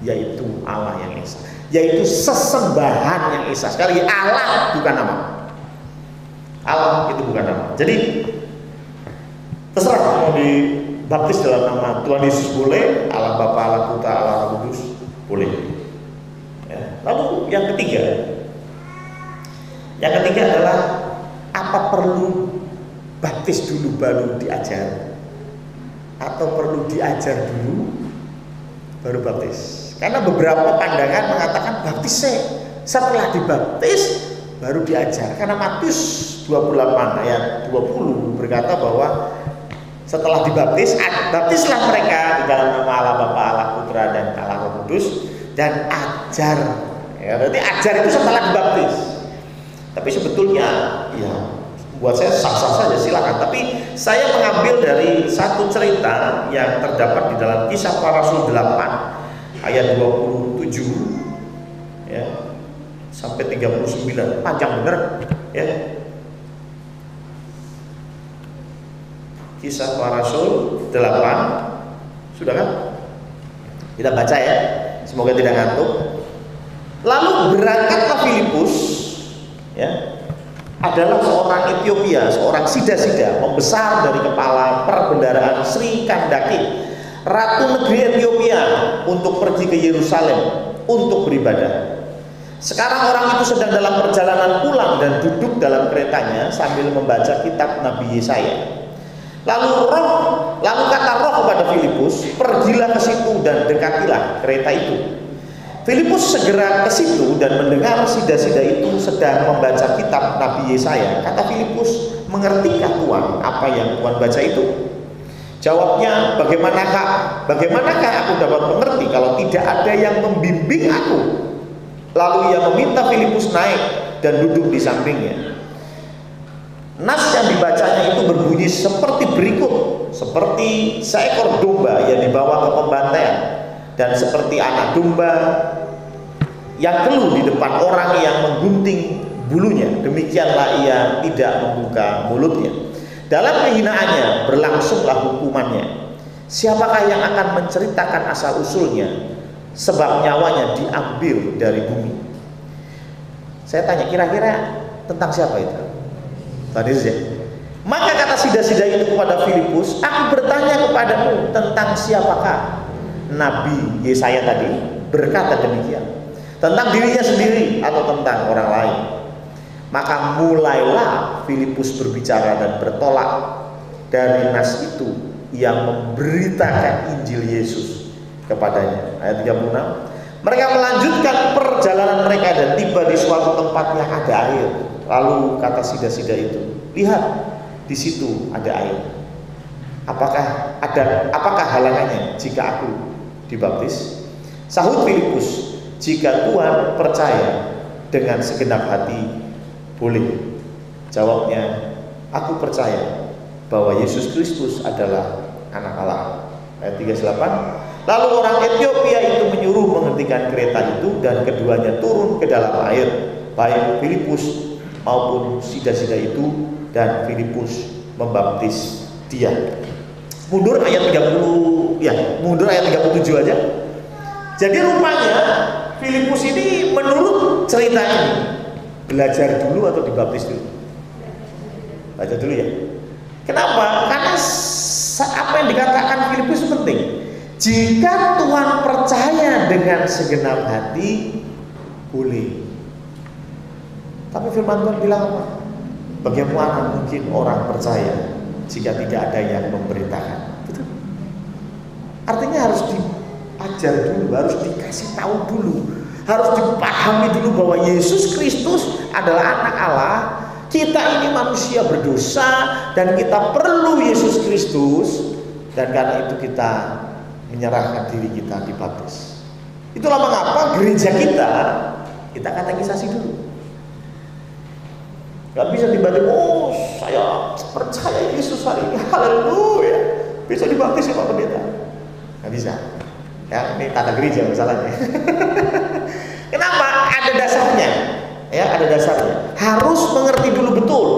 yaitu Allah yang Esa, yaitu sesembahan yang Esa. Sekali lagi, Allah bukan nama. Allah itu bukan nama. Jadi terserah mau dibaptis dalam nama Tuhan Yesus boleh, Allah Bapa, Allah Putra, Allah Roh Kudus boleh. Ya. Lalu yang ketiga adalah apa perlu baptis dulu baru diajar, atau perlu diajar dulu baru baptis? Karena beberapa pandangan mengatakan baptis setelah dibaptis baru diajar. Karena Matius 28 ayat 20 berkata bahwa setelah dibaptis, baptislah mereka di dalam nama Allah Bapa, Allah Putra, dan Allah Roh Kudus, dan ajar. Ya, berarti ajar itu setelah dibaptis. Tapi sebetulnya ya buat saya sah-sah saja, silakan. Tapi saya mengambil dari satu cerita yang terdapat di dalam Kisah Para Rasul 8 ayat 27 ya sampai 39, panjang bener ya. Kisah Para Rasul 8, sudah kan? Kita baca ya, semoga tidak ngantuk. Lalu berangkatlah Filipus ya, adalah seorang Ethiopia, seorang sida-sida pembesar dari kepala perbendaharaan Sri Kandaki, ratu negeri Ethiopia, untuk pergi ke Yerusalem untuk beribadah. Sekarang orang itu sedang dalam perjalanan pulang dan duduk dalam keretanya sambil membaca kitab Nabi Yesaya. Lalu kata Roh kepada Filipus, pergilah ke situ dan dekatilah kereta itu. Filipus segera ke situ dan mendengar sida-sida itu sedang membaca kitab Nabi Yesaya. Kata Filipus, mengertikah Tuhan apa yang Tuhan baca itu? Jawabnya, bagaimanakah aku dapat mengerti kalau tidak ada yang membimbing aku? Lalu ia meminta Filipus naik dan duduk di sampingnya. Nas yang dibacanya itu berbunyi seperti berikut: seperti seekor domba yang dibawa ke pembantaian, dan seperti anak domba yang keluh di depan orang yang menggunting bulunya, demikianlah ia tidak membuka mulutnya. Dalam kehinaannya berlangsunglah hukumannya. Siapakah yang akan menceritakan asal usulnya, sebab nyawanya diambil dari bumi? Saya tanya, kira-kira tentang siapa itu? Tadi saja. Maka kata sida-sida itu kepada Filipus, aku bertanya kepadamu tentang siapakah? Nabi Yesaya tadi berkata demikian, tentang dirinya sendiri atau tentang orang lain? Maka mulailah Filipus berbicara dan bertolak dari nas itu yang memberitakan Injil Yesus kepadanya. Ayat 36. Mereka melanjutkan perjalanan mereka dan tiba di suatu tempat yang ada air. Lalu kata sida-sida itu, lihat, di situ ada air. Apakah halangannya jika aku dibaptis? Sahut Filipus, jika Tuhan percaya dengan segenap hati, boleh. Jawabnya, aku percaya bahwa Yesus Kristus adalah anak Allah. Ayat 38. Lalu orang Ethiopia itu menyuruh menghentikan kereta itu dan keduanya turun ke dalam air, baik Filipus maupun sida-sida itu, dan Filipus membaptis dia. Mundur ayat 30, ya, mundur ayat 37 aja. Jadi rupanya Filipus ini menurut cerita ini belajar dulu atau dibaptis dulu? Baca dulu ya. Kenapa? Karena apa yang dikatakan Filipus itu penting. Jika Tuhan percaya dengan segenap hati, boleh. Tapi firman Tuhan bilang apa? Bagaimana mungkin orang percaya jika tidak ada yang memberitakan? Betul. Artinya harus diajar dulu, harus dikasih tahu dulu, harus dipahami dulu bahwa Yesus Kristus adalah anak Allah. Kita ini manusia berdosa dan kita perlu Yesus Kristus, dan karena itu kita menyerahkan diri kita dibaptis. Itulah mengapa gereja kita katekisasi dulu. Gak bisa tiba-tiba, oh saya percaya Yesus hari ini, haleluya, bisa dibaptis sama pendeta. Gak bisa. Ya, ini tata gereja masalahnya. Kenapa? Ada dasarnya. Ya, ada dasarnya. Harus mengerti dulu betul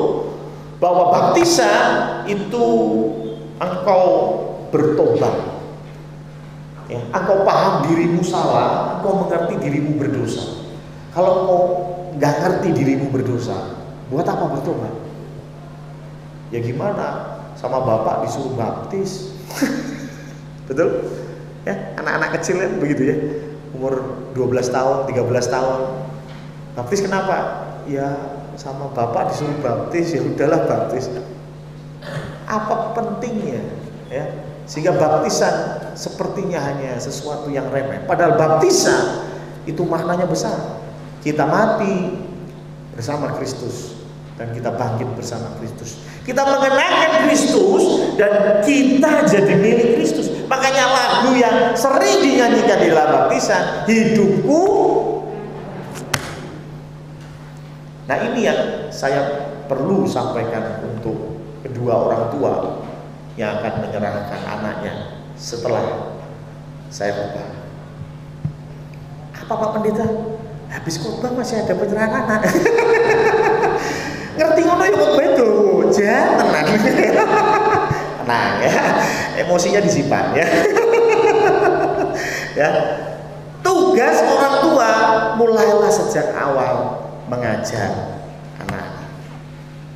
bahwa baptisan itu engkau bertobat. Ya, engkau paham dirimu salah, engkau mengerti dirimu berdosa. Kalau engkau nggak ngerti dirimu berdosa, buat apa bertobat? Ya gimana? Sama bapak disuruh baptis. Betul? Ya, anak-anak kecil kan begitu ya. Umur 12 tahun, 13 tahun. Baptis kenapa? Ya sama bapak disuruh baptis, ya udahlah baptis. Apa pentingnya? Ya, sehingga baptisan sepertinya hanya sesuatu yang remeh. Padahal baptisan itu maknanya besar. Kita mati bersama Kristus dan kita bangkit bersama Kristus. Kita mengenakan Kristus dan kita jadi milik Kristus. Makanya lagu yang sering dinyanyikan di dalam baptisan, hidupku. Nah, ini yang saya perlu sampaikan untuk kedua orang tua yang akan menyerahkan anaknya setelah saya khotbah. Apa Pak Pendeta? Habis khotbah masih ada penyerahan anak. Ngerti ngono ya kok bedo, tenang. Tenang ya. Emosinya disimpan ya. Ya. Tugas orang tua mulailah sejak awal mengajar anak.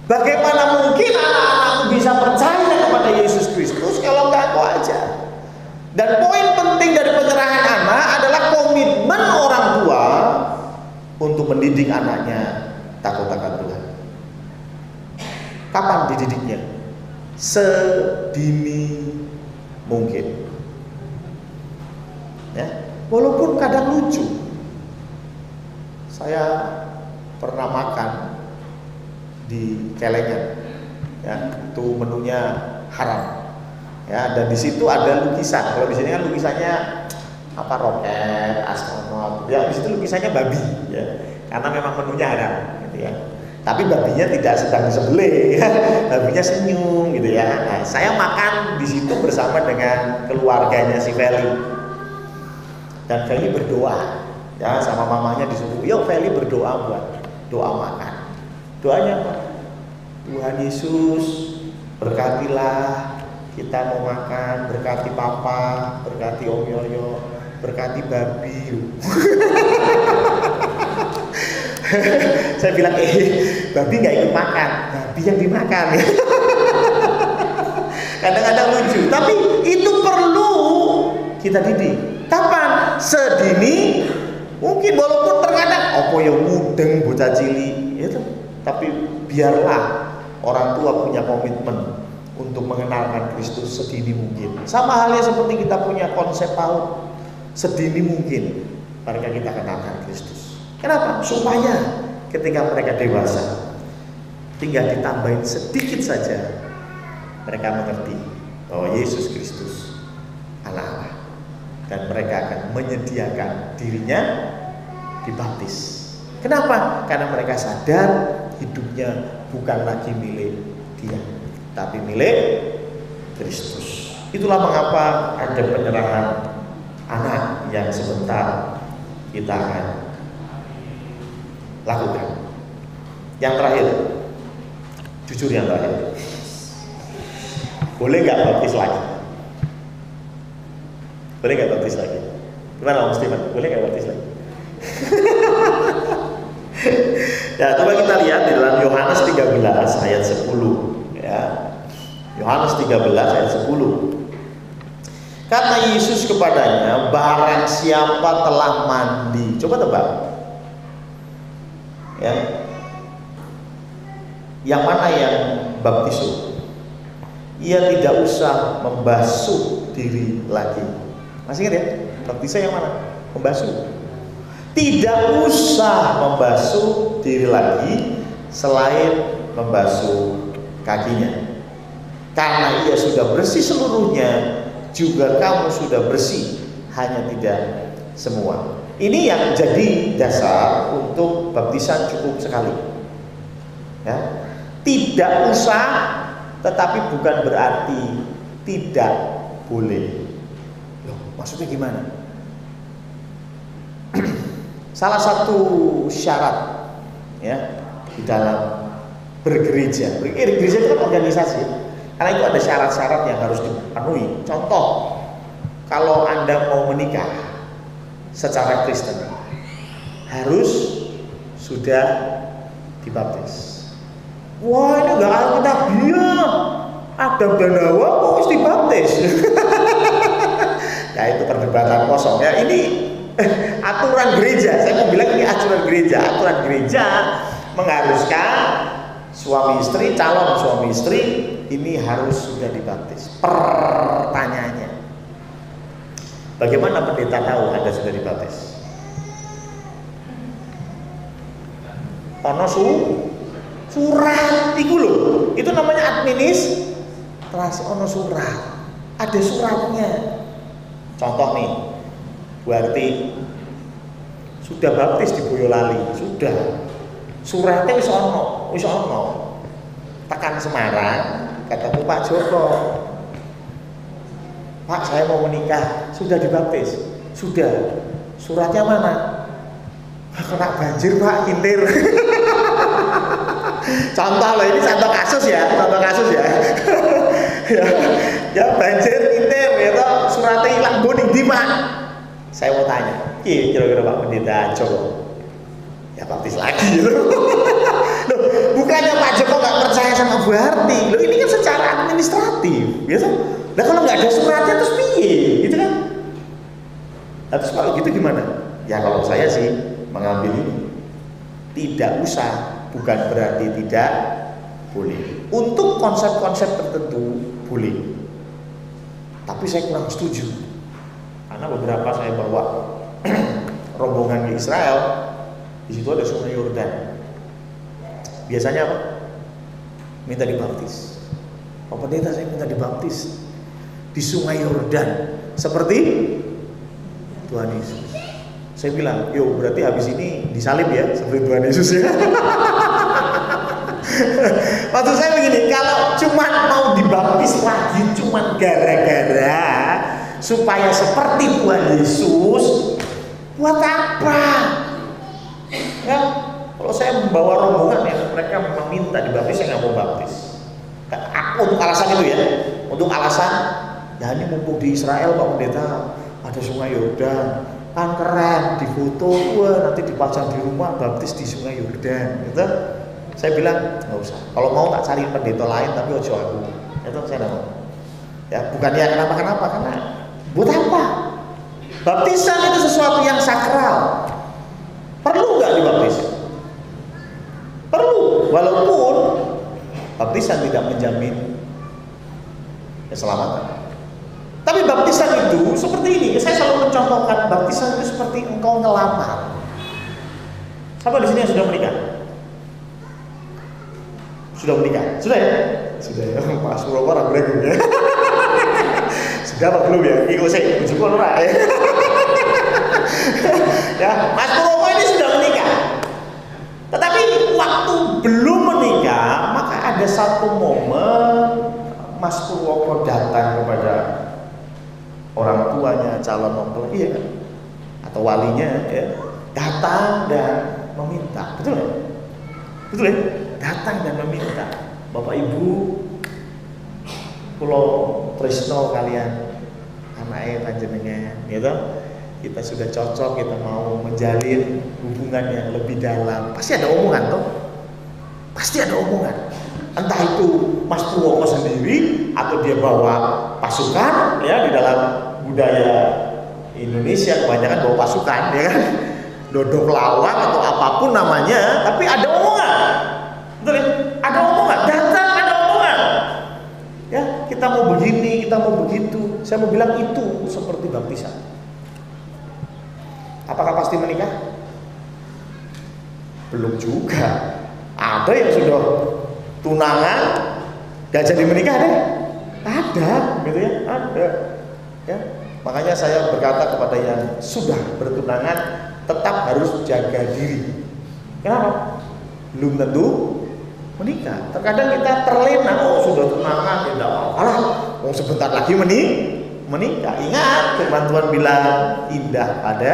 Bagaimana mungkin anak-anakmu bisa percaya kepada Yesus Kristus kalau nggak kau ajar? Dan poin penting dari penyerahan anak adalah komitmen orang tua untuk mendidik anaknya takut akan Tuhan. Kapan dididiknya? Sedini mungkin. Ya, walaupun kadang lucu. Saya pernah makan di Celengan, ya, itu menunya haram, ya, dan di situ ada lukisan. Kalau di sini kan lukisannya apa, roket, astronot, ya, di situ lukisannya babi, ya, karena memang menunya haram, gitu ya. Tapi babinya tidak sedang disembelih, ya. Babinya senyum, gitu ya. Nah, saya makan di situ bersama dengan keluarganya si Feli, dan Feli berdoa, ya, sama mamanya disuruh, yuk Feli berdoa buat doa makan. Doanya apa? Tuhan Yesus, berkatilah kita mau makan, berkati papa, berkati Om Yoyo, berkati babi. Saya bilang, babi nggak ikut makan, babi yang dimakan. Kadang-kadang lucu, tapi itu perlu kita didik. Kapan? Sedini mungkin, walaupun terkadang opo yo mudeng bocah cilik, itu. Tapi biarlah orang tua punya komitmen untuk mengenalkan Kristus sedini mungkin. Sama halnya seperti kita punya konsep PAUD, sedini mungkin mereka kita kenalkan Kristus. Kenapa? Supaya ketika mereka dewasa, tinggal ditambahin sedikit saja, mereka mengerti bahwa Yesus Kristus Allah, dan mereka akan menyediakan dirinya dibaptis. Kenapa? Karena mereka sadar hidupnya bukan lagi milik dia, tapi milik Kristus. Itulah mengapa ada penyerahan anak yang sebentar kita akan lakukan. Yang terakhir, jujur yang terakhir, boleh nggak baptis lagi? Boleh nggak baptis lagi? Gimana Om Steven? Boleh nggak baptis lagi? Ya, coba kita lihat di dalam Yohanes 13 ayat 10 ya. Yohanes 13 ayat 10. Kata Yesus kepadanya, barang siapa telah mandi. Coba tebak. Ya. Yang mana yang baptisu? Ia tidak usah membasuh diri lagi. Masih ingat ya? Baptisnya yang mana? Membasuh. Tidak usah membasuh diri lagi selain membasuh kakinya. Karena ia sudah bersih seluruhnya, juga kamu sudah bersih, hanya tidak semua. Ini yang jadi dasar untuk baptisan cukup sekali. Ya. Tidak usah, tetapi bukan berarti tidak boleh. Loh, maksudnya gimana? Salah satu syarat ya di dalam bergereja. Bergereja itu kan organisasi. Karena itu ada syarat-syarat yang harus dipenuhi. Contoh, kalau Anda mau menikah secara Kristen, harus sudah dibaptis. Wah, ini enggak alkitabiah. Adam dan Hawa kok harus dibaptis? Ya itu perdebatan kosong ya. Ini aturan gereja. Saya mau bilang ini aturan gereja. Aturan gereja mengharuskan suami istri, calon suami istri ini harus sudah dibaptis. Pertanyaannya, bagaimana pendeta tahu Anda sudah dibaptis? Ono surat itu loh. Itu namanya administrasi. Ono surat. Ada suratnya. Contoh nih, Bu Arti sudah baptis di Boyolali, sudah. Suratnya wis ono. Tekan Semarang, kataku Pak Joko, Pak saya mau menikah, sudah dibaptis, sudah. Suratnya mana? Kena banjir Pak, kintir. Contoh loh, ini contoh kasus ya. Ya banjir kintir, ya toh suratnya hilang boning di Pak. Saya mau tanya, kira-kira Pak Pendeta Joko, ya baptis lagi gitu. Loh, bukannya Pak Joko nggak percaya sama Bu Harti. Loh, ini kan secara administratif, ya toh. Nah kalau nggak ada suratnya terus piye, gitu kan? Nah, terus kalau gitu gimana? Ya kalau saya sih mengambil ini, tidak usah, bukan berarti tidak boleh. Untuk konsep-konsep tertentu boleh, tapi saya kurang setuju karena beberapa saya bawa rombongan ke Israel, di situ ada Sungai Yordan. Biasanya apa? Minta dibaptis. Oh pendeta, saya minta dibaptis di Sungai Yordan seperti Tuhan Yesus. Saya bilang, yo berarti habis ini disalib ya seperti Tuhan Yesus ya. Maksud saya begini, kalau cuma mau dibaptis lagi cuma gara-gara supaya seperti Tuhan Yesus, buat apa? Ya, kalau saya membawa rombongan ya, mereka meminta dibaptis, saya nggak mau baptis. Untuk alasan itu ya, untuk alasan, ya ini mumpung di Israel Pak Pendeta ada Sungai Yordan, kan keren, difoto, wah nanti dipajang di rumah baptis di Sungai Yordan, gitu. Saya bilang nggak usah. Kalau mau tak cari pendeta lain, tapi ojo aku. Itu saya nggak mau. Ya bukannya kenapa-kenapa, karena buat apa? Baptisan itu sesuatu yang sakral. Perlu nggak dibaptis? Perlu, walaupun baptisan tidak menjamin keselamatan. Tapi baptisan itu seperti ini. Saya selalu mencontohkan baptisan itu seperti engkau ngelamar. Siapa di sini yang sudah menikah? Sudah menikah? Sudah ya? Sudah ya. Pak Surowo orang beragam ya. Sudah apa belum ya? Ikut saya ujuk orang ya. Ya, Mas Surowo ini sudah menikah. Tetapi waktu belum menikah, maka ada satu momen Mas Purwoko datang kepada orang tuanya calon mempelai, iya kan? Atau walinya, ya, datang dan meminta, betul ya? Betul ya? Datang dan meminta, Bapak Ibu, kalau tresno kalian anaknya panjenengan, gitu, kita sudah cocok, kita mau menjalin hubungan yang lebih dalam, pasti ada omongan toh, pasti ada omongan. Entah itu Mas Purwoko sendiri atau dia bawa pasukan, ya, di dalam budaya Indonesia kebanyakan bawa pasukan, ya kan, dodok lawang atau apapun namanya, tapi ada omongan, betul ya? Ada omongan, datang ada omongan, ya, kita mau begini, kita mau begitu. Saya mau bilang itu seperti baptisan. Apakah pasti menikah? Belum juga. Ada yang sudah tunangan gak jadi menikah deh, ada, gitu ya, ada, ya. Makanya saya berkata kepada yang sudah bertunangan, tetap harus jaga diri. Kenapa? Belum tentu menikah. Terkadang kita terlena, oh sudah tunangan, tidak apa-apa, oh sebentar lagi menikah. Ingat, firman Tuhan bilang indah pada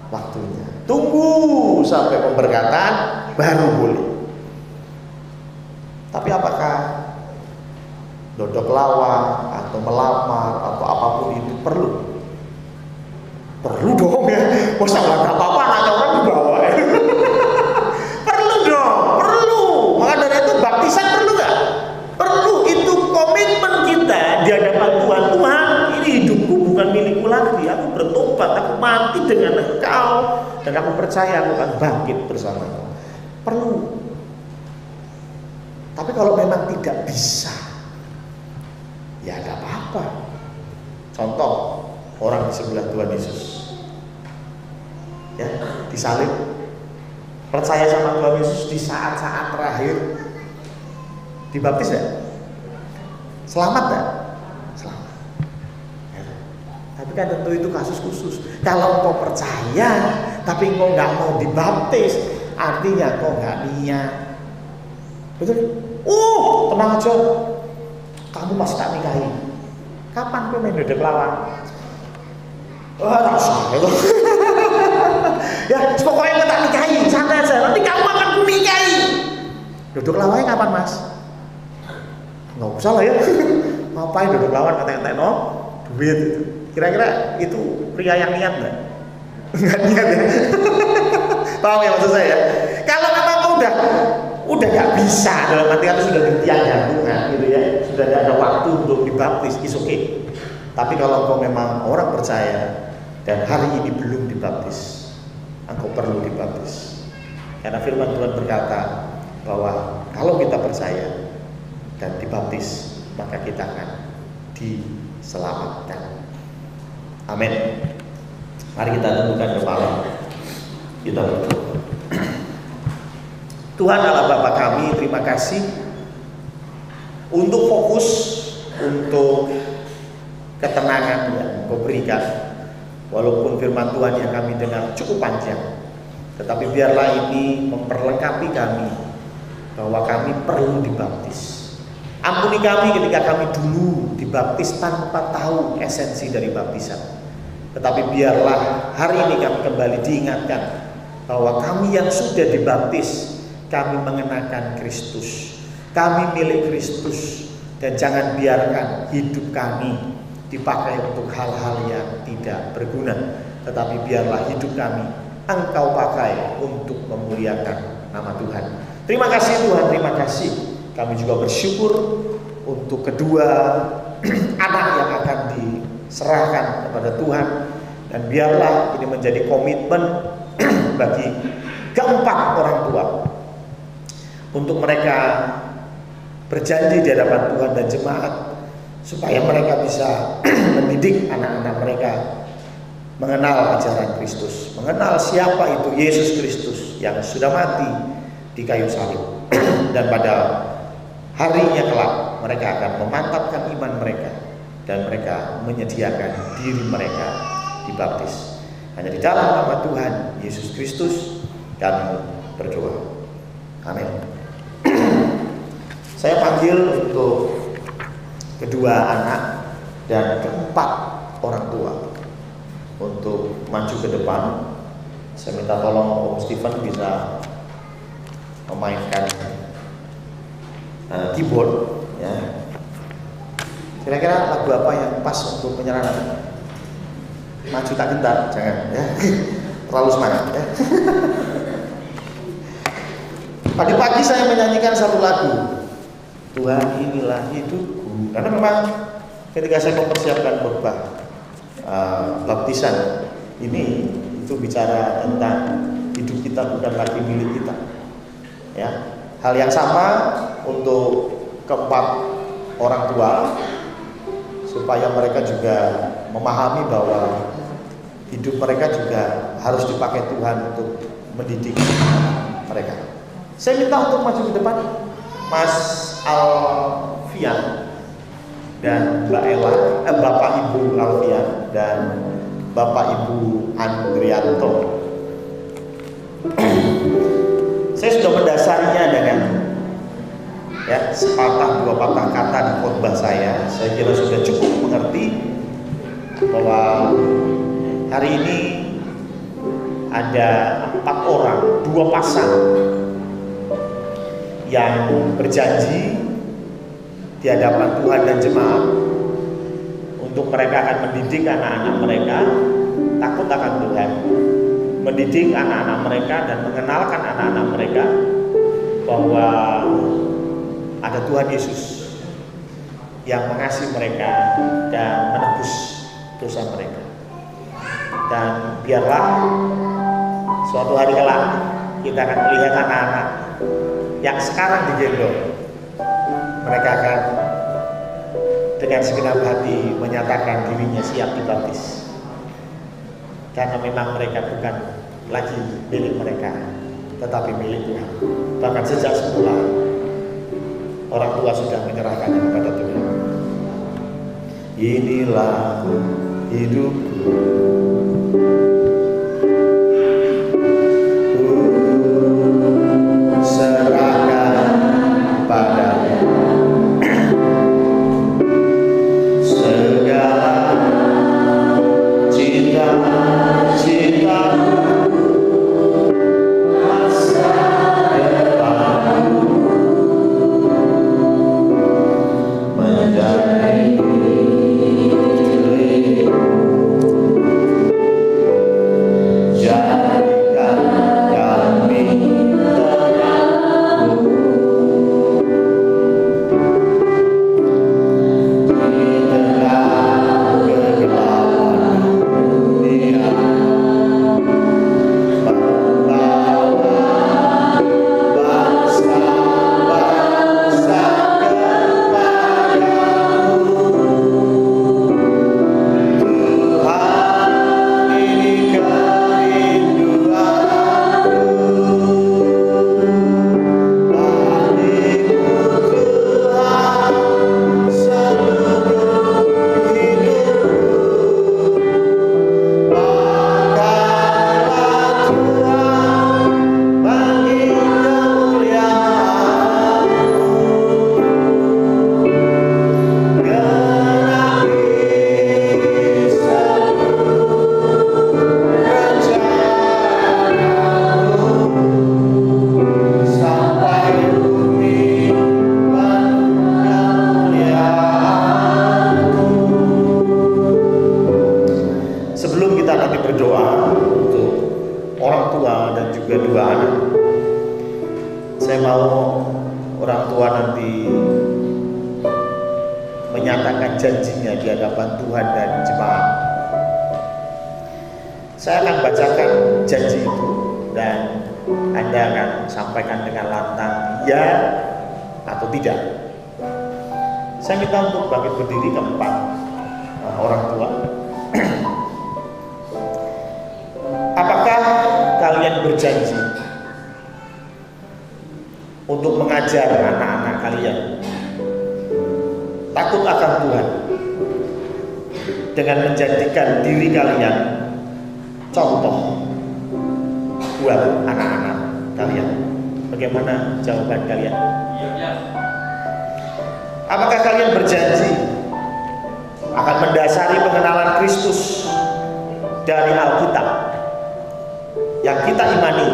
waktunya. Tunggu sampai pemberkatan baru boleh. Tapi apakah dodok lawang atau melamar atau apapun itu perlu? Perlu dong ya. Masa nggak apa-apa anaknya orang dibawa ya? Perlu dong, perlu. Maka dari itu baptisan perlu nggak? Perlu. Itu komitmen kita di hadapan Tuhan. Tuhan, ini hidupku bukan milikku lagi. Aku bertobat, aku mati dengan Engkau, dan aku percaya aku akan bangkit bersamamu. Perlu. Tapi kalau memang tidak bisa, ya ada apa-apa. Contoh, orang di sebelah Tuhan Yesus, ya, disalib, percaya sama Tuhan Yesus di saat-saat terakhir, dibaptis ya? Selamat gak? Selamat, ya. Tapi kan tentu itu kasus khusus. Kalau engkau percaya tapi engkau nggak mau dibaptis, artinya engkau nggak niat. Betul? Tenang aja, kamu pasti tak nikahi. Kapan kau main dodok lawang? Rasa gitu. Ya, pokoknya kau tak nikahi, santai aja. Nanti kamu akan ku nikahi. Dodok lawangnya kapan, Mas? Nggak usah lah ya. Ngapain dodok lawang kata-kata no? Duit. Kira-kira itu pria yang niat nggak? Nggak niat ya. Paham ya maksud saya? Kalau memang kau udah nggak bisa, dalam arti kata sudah di tiang gantungan gitu ya, sudah tidak ada waktu untuk dibaptis, is okay. Tapi kalau engkau memang orang percaya dan hari ini belum dibaptis, engkau perlu dibaptis. Karena firman Tuhan berkata bahwa kalau kita percaya dan dibaptis, maka kita akan diselamatkan. Amin. Mari kita tundukkan kepala, kita berdoa. Tuhan Allah Bapa kami, terima kasih untuk fokus, untuk ketenangan yang Engkau berikan. Walaupun firman Tuhan yang kami dengar cukup panjang, tetapi biarlah ini memperlengkapi kami bahwa kami perlu dibaptis. Ampuni kami ketika kami dulu dibaptis tanpa tahu esensi dari baptisan. Tetapi biarlah hari ini kami kembali diingatkan bahwa kami yang sudah dibaptis, kami mengenakan Kristus, kami milik Kristus, dan jangan biarkan hidup kami dipakai untuk hal-hal yang tidak berguna, tetapi biarlah hidup kami Engkau pakai untuk memuliakan nama Tuhan. Terima kasih Tuhan, terima kasih. Kami juga bersyukur untuk kedua anak yang akan diserahkan kepada Tuhan, dan biarlah ini menjadi komitmen bagi keempat orang tua untuk mereka berjanji di hadapan Tuhan dan jemaat, supaya mereka bisa mendidik anak-anak mereka mengenal ajaran Kristus, mengenal siapa itu Yesus Kristus yang sudah mati di kayu salib. Dan pada harinya kelak mereka akan memantapkan iman mereka, dan mereka menyediakan diri mereka dibaptis. Hanya di dalam nama Tuhan Yesus Kristus kami berdoa. Amin. Saya panggil untuk kedua anak, dan keempat orang tua untuk maju ke depan. Saya minta tolong Om Steven bisa memainkan keyboard ya. Kira-kira lagu apa yang pas untuk penyerahan? Maju tak gentar, jangan ya. Terlalu semangat ya. Tadi pagi saya menyanyikan satu lagu, Tuhan inilah hidupku, karena memang ketika saya mempersiapkan khotbah baptisan ini, itu bicara tentang hidup kita bukan lagi milik kita ya. Hal yang sama untuk keempat orang tua, supaya mereka juga memahami bahwa hidup mereka juga harus dipakai Tuhan untuk mendidik mereka. Saya minta untuk maju ke depan Mas Alfian dan Mbak Ella, Bapak Ibu Alfian dan Bapak Ibu Andrianto. Saya sudah mendasarinya dengan ya sepatah dua patah kata di khotbah saya. Saya kira sudah cukup mengerti bahwa hari ini ada 4 orang, 2 pasang yang berjanji di hadapan Tuhan dan jemaat untuk mereka akan mendidik anak-anak mereka takut akan Tuhan, mendidik anak-anak mereka dan mengenalkan anak-anak mereka bahwa ada Tuhan Yesus yang mengasihi mereka dan menebus dosa mereka. Dan biarlah suatu hari kelak kita akan melihat anak-anak yang sekarang digendong, mereka akan dengan segenap hati menyatakan dirinya siap dibaptis, karena memang mereka bukan lagi milik mereka, tetapi milik Tuhan. Bahkan sejak semula orang tua sudah menyerahkannya kepada Tuhan. Inilah hidupku, serahkan padamu segala cita-citaku, masa depanku menjadi milikmu. Jadikan kami terangmu di tengah kegelapan dunia, membawa bangsa-bangsa kepadamu. Tuhan, ini kerinduanku, bagimu Tuhan seluruh hidupku. Pakailah Tuhan bagi kemuliaan-Mu, genapi seluruh rencana-Mu, sampai bumi penuh kemuliaan-Mu. Sebelum kita nanti berdoa untuk orang tua dan juga 2 anak, saya mau orang tua nanti menyatakan janjinya di hadapan Tuhan dan jemaat. Saya akan bacakan janji itu dan Anda akan sampaikan dengan lantang ya atau tidak. Saya minta untuk bangkit berdiri keempat orang tua. Apakah kalian berjanji untuk mengajar anak-anak kalian takut akan Tuhan dengan menjadikan diri kalian contoh buat anak-anak kalian? Bagaimana jawaban kalian? Apakah kalian berjanji akan mendasari pengenalan Kristus dari Alkitab. Yang kita imani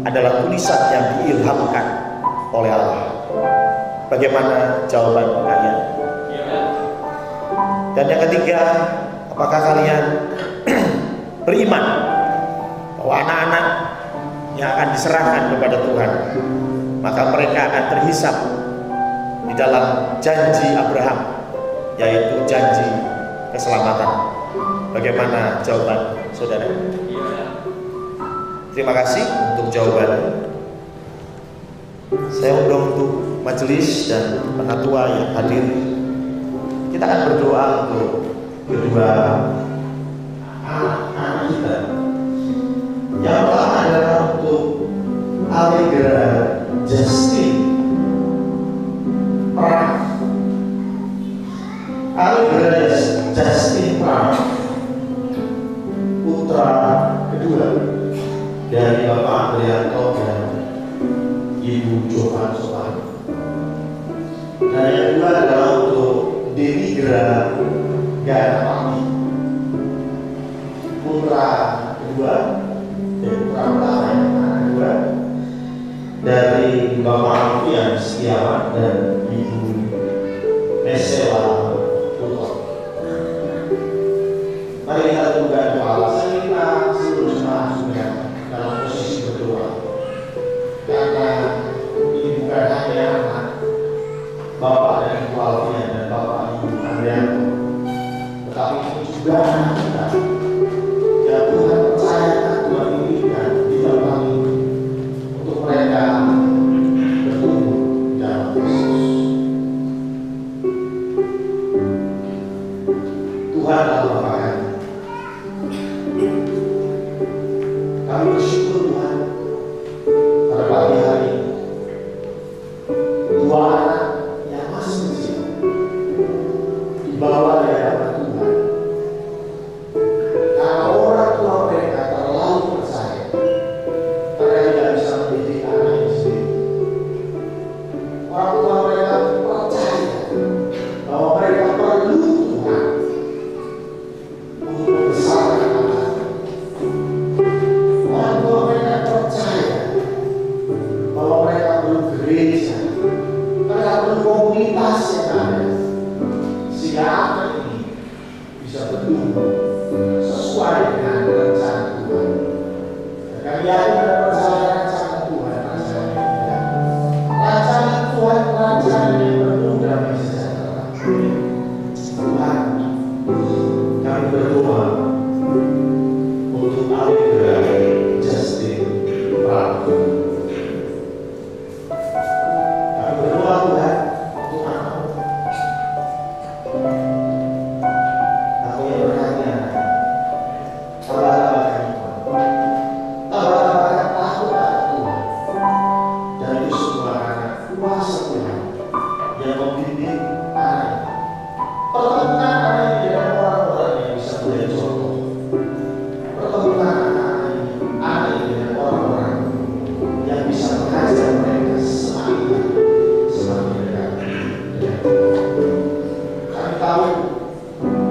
adalah tulisan yang diilhamkan oleh Allah. Bagaimana jawaban kalian? Dan yang ketiga, apakah kalian beriman bahwa anak-anak yang akan diserahkan kepada Tuhan, maka mereka akan terhisap di dalam janji Abraham, yaitu janji keselamatan? Bagaimana jawaban saudara? Terima kasih untuk jawabannya. Saya undang untuk majelis dan penatua yang hadir. Kita akan berdoa untuk kedua anak kita. Yang pertama adalah untuk Allegra Justin Pram. Allegra Justin Pram, putra kedua dari Bapak Andrianto dan Ibu Jovan Sopan. Dan yang kedua adalah untuk Denigra Ganapati, putra kedua dan putra pertama yang kedua dari Bapak Alfian Setiawan dan Ibu Mesela Tutor. Mari kita tunggu doa. Kita seluruh jemaat sudah dalam posisi berdoa, karena ini bukan hanya anak Bapak dan Ibu Alfian dan Bapak Ibu Andrianto, tetapi ini juga anak kita. Ya Tuhan, percayakan Tuhan diberikan di dalam kami untuk mereka bertumbuh dalam Kristus. Tuhan adalah Bapa kami. Kami bersyukur Tuhan pada pagi hari ini dua anak yang masih kecil dibawa dari hadapan Tuhan, karena orang tua mereka terlalu percaya mereka tidak bisa mendidik anaknya sendiri. Orang tua mereka percaya bahwa mereka perlu Tuhan untuk membesarkan anak. Orang tua mereka percaya bahwa mereka perlu gereja, mereka perlu komunitas yang ada, sehingga anak ini bisa bertumbuh sesuai dengan rencana Tuhan. Dan kami yakin dan percaya rencana Tuhan, rencana Tuhan, rencana yang penuh damai sejahtera. Tuhan, kami berdoa untuk Allegra Justin Pram. Kami berdoa Tuhan untuk anak-anak. Aku yang bertanya, tambah-tambahkan Tuhan, tambah-tambahkan takut akan Tuhan, dan itu semua karena kuasa Tuhan yang membimbing anak. Pertemukan anak ini dengan orang-orang yang bisa menjadi contoh. Pertemukan anak ini dengan orang-orang yang bisa mengajar mereka semakin dekat dengan Tuhan. Kami tahu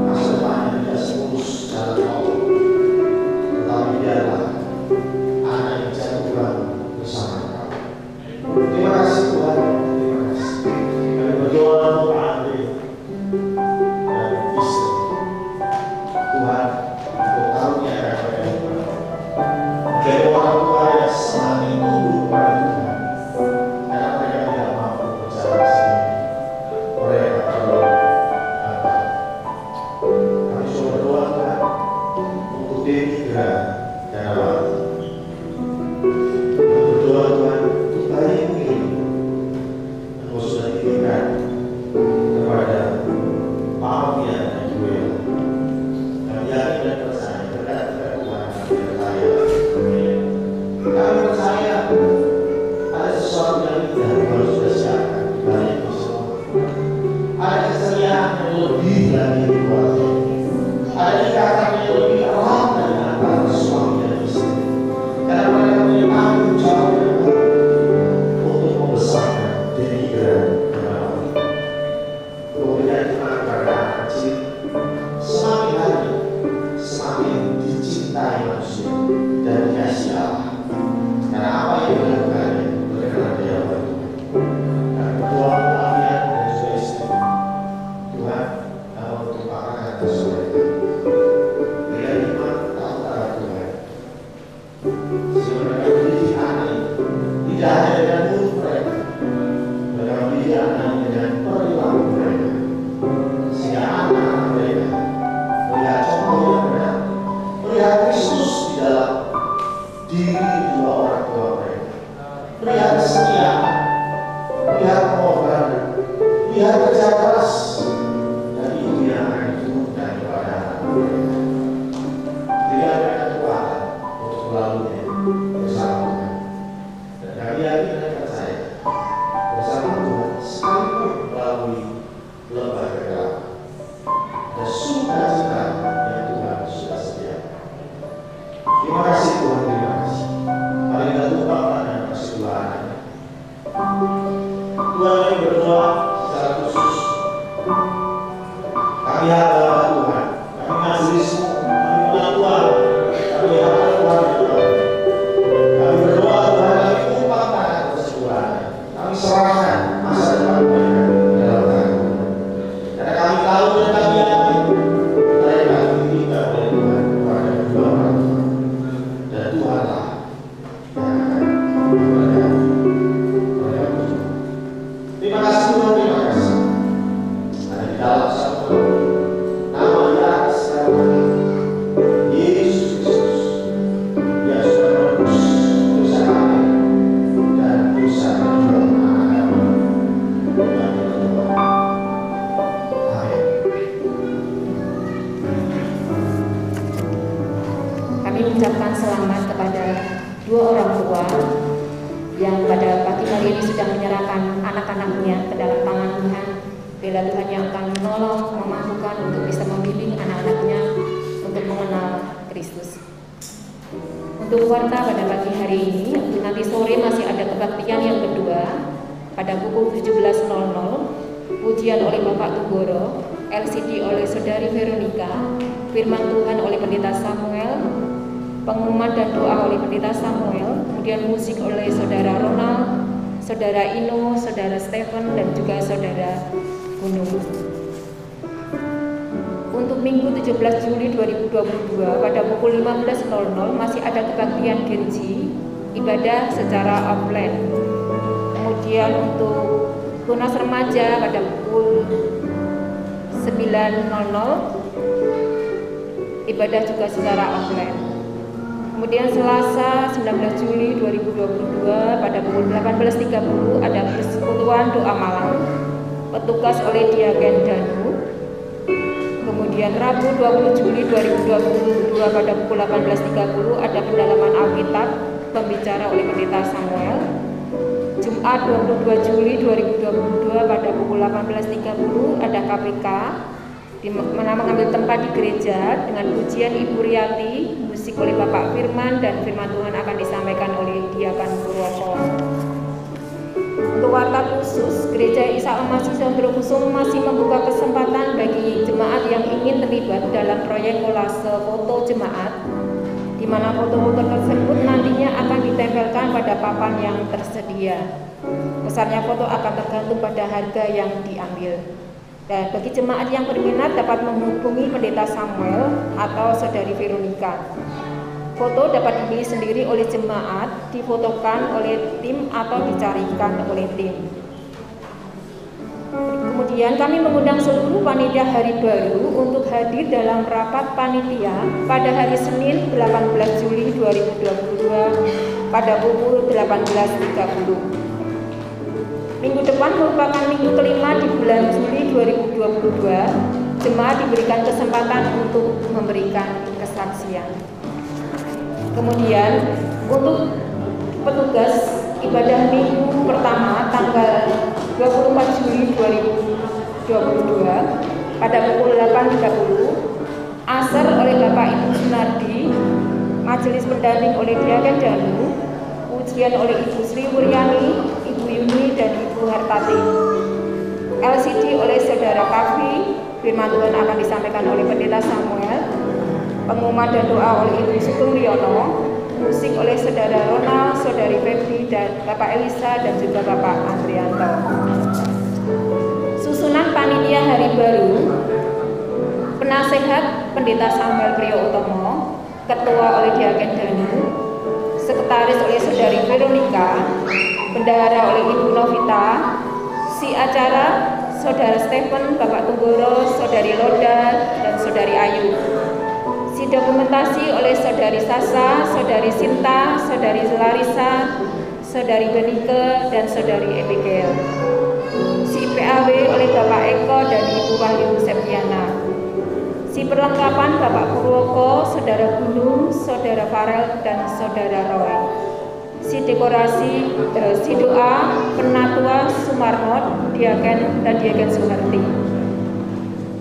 masa depannya tidak semulus jalan tol, tetapi biarlah anak yang jatuh bangun bersama kami. Terima kasih Tuhan, terima kasih. Kami berdoa untuk Pak Andri besar pengorbanan, dia kerja keras, dan itu yang akan diturunkan kepada anak-anak. Dia akan kuat untuk melaluinya bersama Tuhan. Dan kami yakin dan percaya bersama Tuhan sekalipun melalui lembah kegelapan dan sukacita yang Tuhan sudah sediakan. Terima kasih Tuhan, terima kasih. Mari kita tumpah dan persekutuan. Tuhan, kami berdoa secara khusus. Kami harap Tuhan, kami majelismu, kami mengenal Tuhan, kami harap Tuhan ya Tuhan. Kami berdoa Tuhan, kami tumpahkan persekutuan. Kami serahkan masa depan mereka dalam tangan Tuhan. Karena kami tahu dan kami yakin mereka ditinggal oleh Tuhan kepada kedua orang tua. Dan Tuhanlah yang akan memberkati mereka berdua. Terima kasih Tuhan, terima kasih. Ada di dalam satu nama di atas nama Yesus Kristus yang sudah menebus dosa kami dan dosa kedua anak kami. Kami berdoa. Amin. Kami ucapkan selamat kepada dua orang tua yang pada pagi hari ini sudah menyerahkan anak-anaknya ke dalam tangan Tuhan. Bila Tuhan yang akan menolong, memampukan untuk bisa membimbing anak-anaknya untuk mengenal Kristus. Untuk warta pada pagi hari ini, untuk nanti sore masih ada kebaktian yang kedua pada pukul 17.00, pujian oleh Bapak Tunggoro, LCD oleh Saudari Veronica, firman Tuhan oleh Pendeta Samuel, pengumuman dan doa oleh Pendeta Samuel, kemudian musik oleh Saudara Ronald, Saudara Ino, Saudara Stephen, dan juga Saudara Gunung. Untuk Minggu 17 Juli 2022 pada pukul 15.00 masih ada kebaktian Genji, ibadah secara offline. Kemudian untuk Tunas Remaja pada pukul 9.00 ibadah juga secara offline. Kemudian Selasa 19 Juli 2022 pada pukul 18.30 ada persekutuan doa malam, petugas oleh Diaken Danu. Kemudian Rabu 20 Juli 2022 pada pukul 18.30 ada pendalaman Alkitab, pembicara oleh Pendeta Samuel. Jumat 22 Juli 2022 pada pukul 18.30 ada KPK di mana mengambil tempat di gereja dengan pujian Ibu Riyati, musik oleh Bapak Firman, dan firman Tuhan akan disampaikan oleh Diakan Purwoko. Untuk warta khusus, Gereja Isa Al-Masih Sondrokusung masih membuka kesempatan bagi jemaat yang ingin terlibat dalam proyek kolase foto jemaat, di mana foto-foto tersebut nantinya akan ditempelkan pada papan yang tersedia. Besarnya foto akan tergantung pada harga yang diambil. Dan bagi jemaat yang berminat dapat menghubungi Pendeta Samuel atau Saudari Veronica. Foto dapat dipilih sendiri oleh jemaat, difotokan oleh tim atau dicarikan oleh tim. Kemudian kami mengundang seluruh panitia Hari Baru untuk hadir dalam rapat panitia pada hari Senin 18 Juli 2022 pada pukul 18.30. Minggu depan merupakan minggu kelima di bulan Juli 2022. Jemaat diberikan kesempatan untuk memberikan kesaksian. Kemudian untuk petugas ibadah minggu pertama tanggal 24 Juli 2022 pada pukul 8.30, asar oleh Bapak Ibu Sunardi, majelis pendamping oleh Diaken Danu, pujian oleh Ibu Sri Wuryani, Ibu Yuni, dan Ibu Hartati. LCD oleh Saudara Kavi, firman Tuhan akan disampaikan oleh Pendeta Samuel, pengumuman dan doa oleh Ibu Sugeng Riono, musik oleh Saudara Ronald, Saudari Febri, dan Bapak Elisa, dan juga Bapak Andrianto. Susunan panitia Hari Baru, penasehat Pendeta Samuel Priyo Utomo, ketua oleh Diaken Danu, sekretaris oleh Saudari Veronica, bendahara oleh Ibu Novita, si acara Saudara Stephen, Bapak Tunggoro, Saudari Loda, dan Saudari Ayu. Si dokumentasi oleh Saudari Sasa, Saudari Sinta, Saudari Larissa, Saudari Benike, dan Saudari Abigail. oleh Bapak Eko dan Ibu Wahyu Septiana. Si perlengkapan Bapak Purwoko, Saudara Gunung, Saudara Farel, dan Saudara Roy. Si dekorasi, si doa Penatua Sumarno, Diaken dan Diaken Suharti.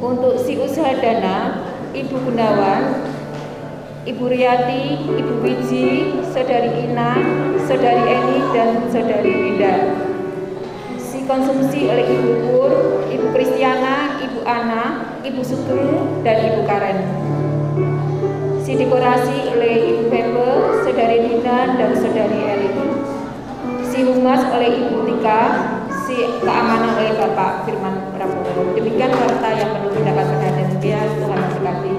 Untuk si usaha dana, Ibu Gunawan, Ibu Riyati, Ibu Wiji, Saudari Ina, Saudari Eni, dan Saudari Winda. Si konsumsi oleh Ibu Pur, Ibu Kristiana, Ibu Ana, Ibu Sugeng, dan Ibu Karen. Si dekorasi oleh Ibu Pepe, Saudari Dina, dan Saudari Eli. Si humas oleh Ibu Tika, si keamanan oleh Bapak Firman Prabowo. Demikian warta yang perlu mendapat perhatian sekian. Tuhan memberkati.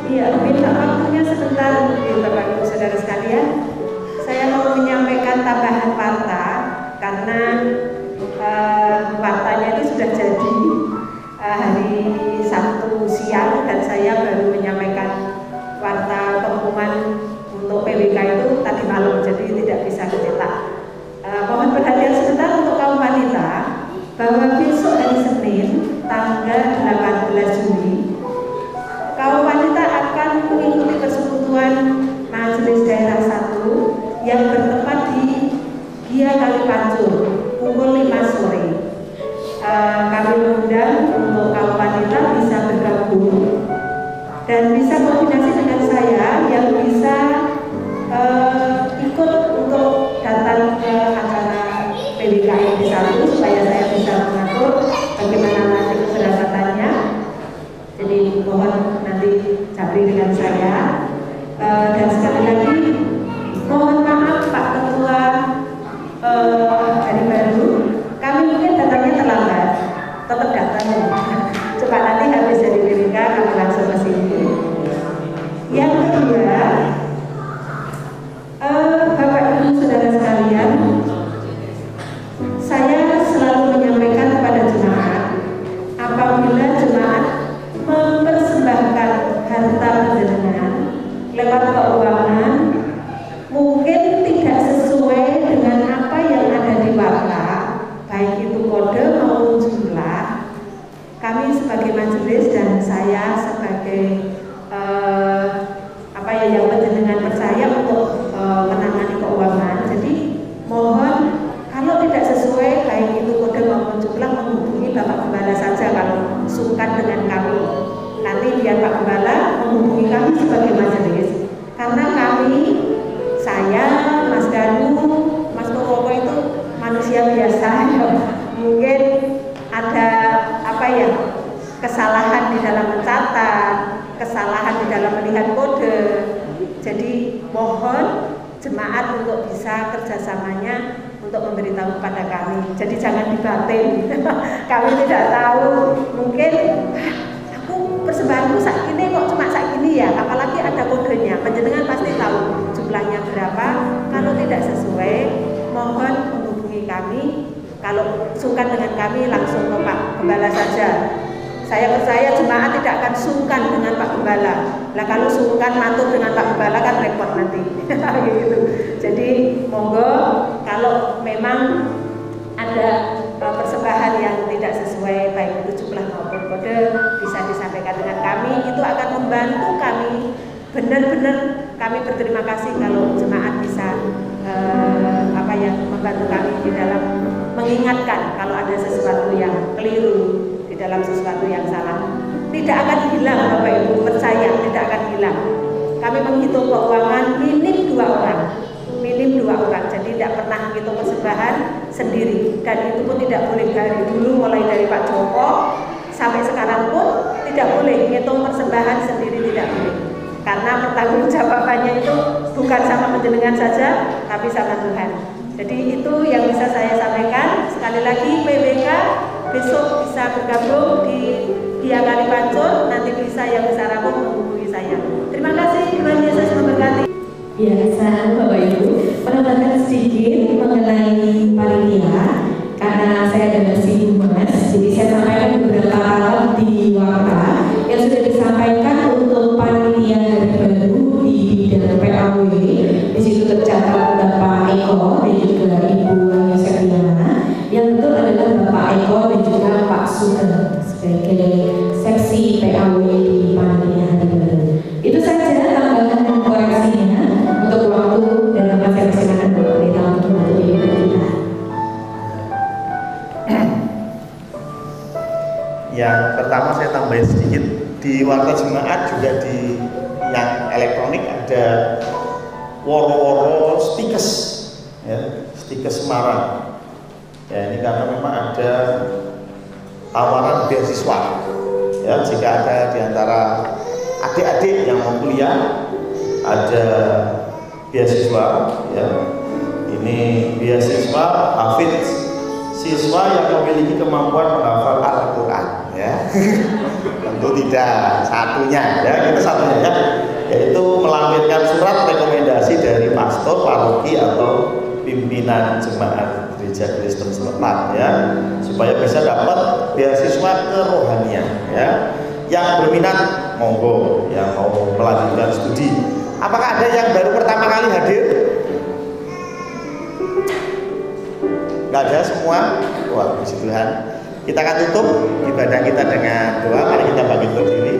Iya, minta waktunya sebentar, Bapak Ibu Saudara sekalian. Saya mau menyampaikan tambahan warta karena wartanya itu sudah jadi hari Sabtu siang dan saya baru menyampaikan warta pengumuman untuk PWK itu tadi malam, jadi tidak bisa dicetak. Mohon perhatian sebentar untuk kaum wanita bahwa besok hari Senin tanggal 18 Juli kaum wanita akan mengikuti persekutuan Majelis Daerah 1 yang bertempat di Gia Kalipancur pukul 5 sore. Kami mengundang untuk kaum wanita bisa bergabung dan bisa koordinasi dengan saya yang bisa ikut untuk datang ke acara PWKM 1 supaya saya bisa mengatur bagaimana nanti keberangkatannya. Jadi mohon nanti cabri dengan saya. Dan sekali lagi mohon maaf Pak Ketua hari baru, kami mungkin datangnya terlambat, tetap datang. Coba nanti habis dari PWK kami langsung ke sini. Yang kedua, Bapak Ibu Saudara sekalian, saya selalu menyampaikan kepada jemaat, apabila jemaat mempersembahkan harta panjenengan lewat keuangan mungkin tidak sesuai dengan apa yang ada di warta, baik itu kode maupun jumlah, kami sebagai majelis dan saya sebagai yang panjenengan percaya untuk menangani keuangan. Jadi mohon kalau tidak sesuai baik itu kode maupun jumlah, menghubungi Bapak Gembala saja kalau sungkan dengan kami. Nanti biar Pak Gembala menghubungi kami sebagai majelis, karena kami, saya, Mas Danu, Mas Purwoko itu manusia biasa, mungkin ada kesalahan di dalam mencatat, kesalahan di dalam melihat kode. Jadi mohon jemaat untuk bisa kerjasamanya untuk memberitahu kepada kami. Jadi jangan dibatin. Kami tidak tahu, mungkin aku persembahanku saat ini kok cuma saat ini ya, apalagi ada kodenya. Panjenengan pasti tahu jumlahnya berapa. Kalau tidak sesuai, mohon menghubungi kami. Kalau sungkan dengan kami, langsung ke Pak Gembala saja. Saya percaya jemaat tidak akan sungkan dengan Pak Gembala. Nah kalau sungkan matur dengan Pak Gembala kan repot nanti. Gitu. Jadi monggo kalau memang ada persembahan yang tidak sesuai baik itu jumlah maupun kode, bisa disampaikan dengan kami. Itu akan membantu kami. Benar-benar kami berterima kasih kalau jemaat bisa membantu kami di dalam mengingatkan kalau ada sesuatu yang keliru, dalam sesuatu yang salah. Tidak akan hilang Bapak Ibu, percaya tidak akan hilang. Kami menghitung keuangan minim 2 orang, jadi tidak pernah menghitung persembahan sendiri, dan itu pun tidak boleh dari dulu, mulai dari Pak Joko sampai sekarang pun tidak boleh menghitung persembahan sendiri, tidak boleh, karena pertanggungjawabannya itu bukan sama panjenengan saja tapi sama Tuhan. Jadi itu yang bisa saya sampaikan. Sekali lagi PWK besok bisa bergabung di Gia Kalipancur, nanti bisa yang bisa rampung menghubungi saya. Terima kasih, Tuhan Yesus memberkati. Biasa Bapak Ibu menambahkan sedikit mengenai panitia, karena saya adalah si humas, jadi saya sampaikan beberapa hal di warta yang sudah disampaikan untuk panitia hari baru di bidang PAW. Di situ tercatat Bapak Eko dan juga Ibu Wahyu Septiana, yang betul adalah Bapak Eko dan juga Pak Su Yang pertama saya tambahin sedikit, di warta jemaat juga di yang elektronik ada woro-woro stikes, ya, stikes Semarang. Ya, ini karena memang ada tawaran beasiswa. Ya, jika ada di antara adik-adik yang mau kuliah, ada beasiswa, ya. Ini beasiswa hafidz, siswa yang memiliki kemampuan menghafal Al-Quran, ya. Tentu tidak satunya, ya, kita satunya, ya, yaitu melampirkan surat rekomendasi dari pastor, paroki atau pimpinan jemaat gereja Kristen setempat, ya, supaya bisa dapat beasiswa kerohanian, ya. Yang berminat monggo, yang mau melanjutkan studi. Apakah ada yang baru pertama kali hadir? Nggak ada semua? Wah, puji Tuhan. Kita akan tutup ibadah kita dengan doa. Mari kita bangkit berdiri.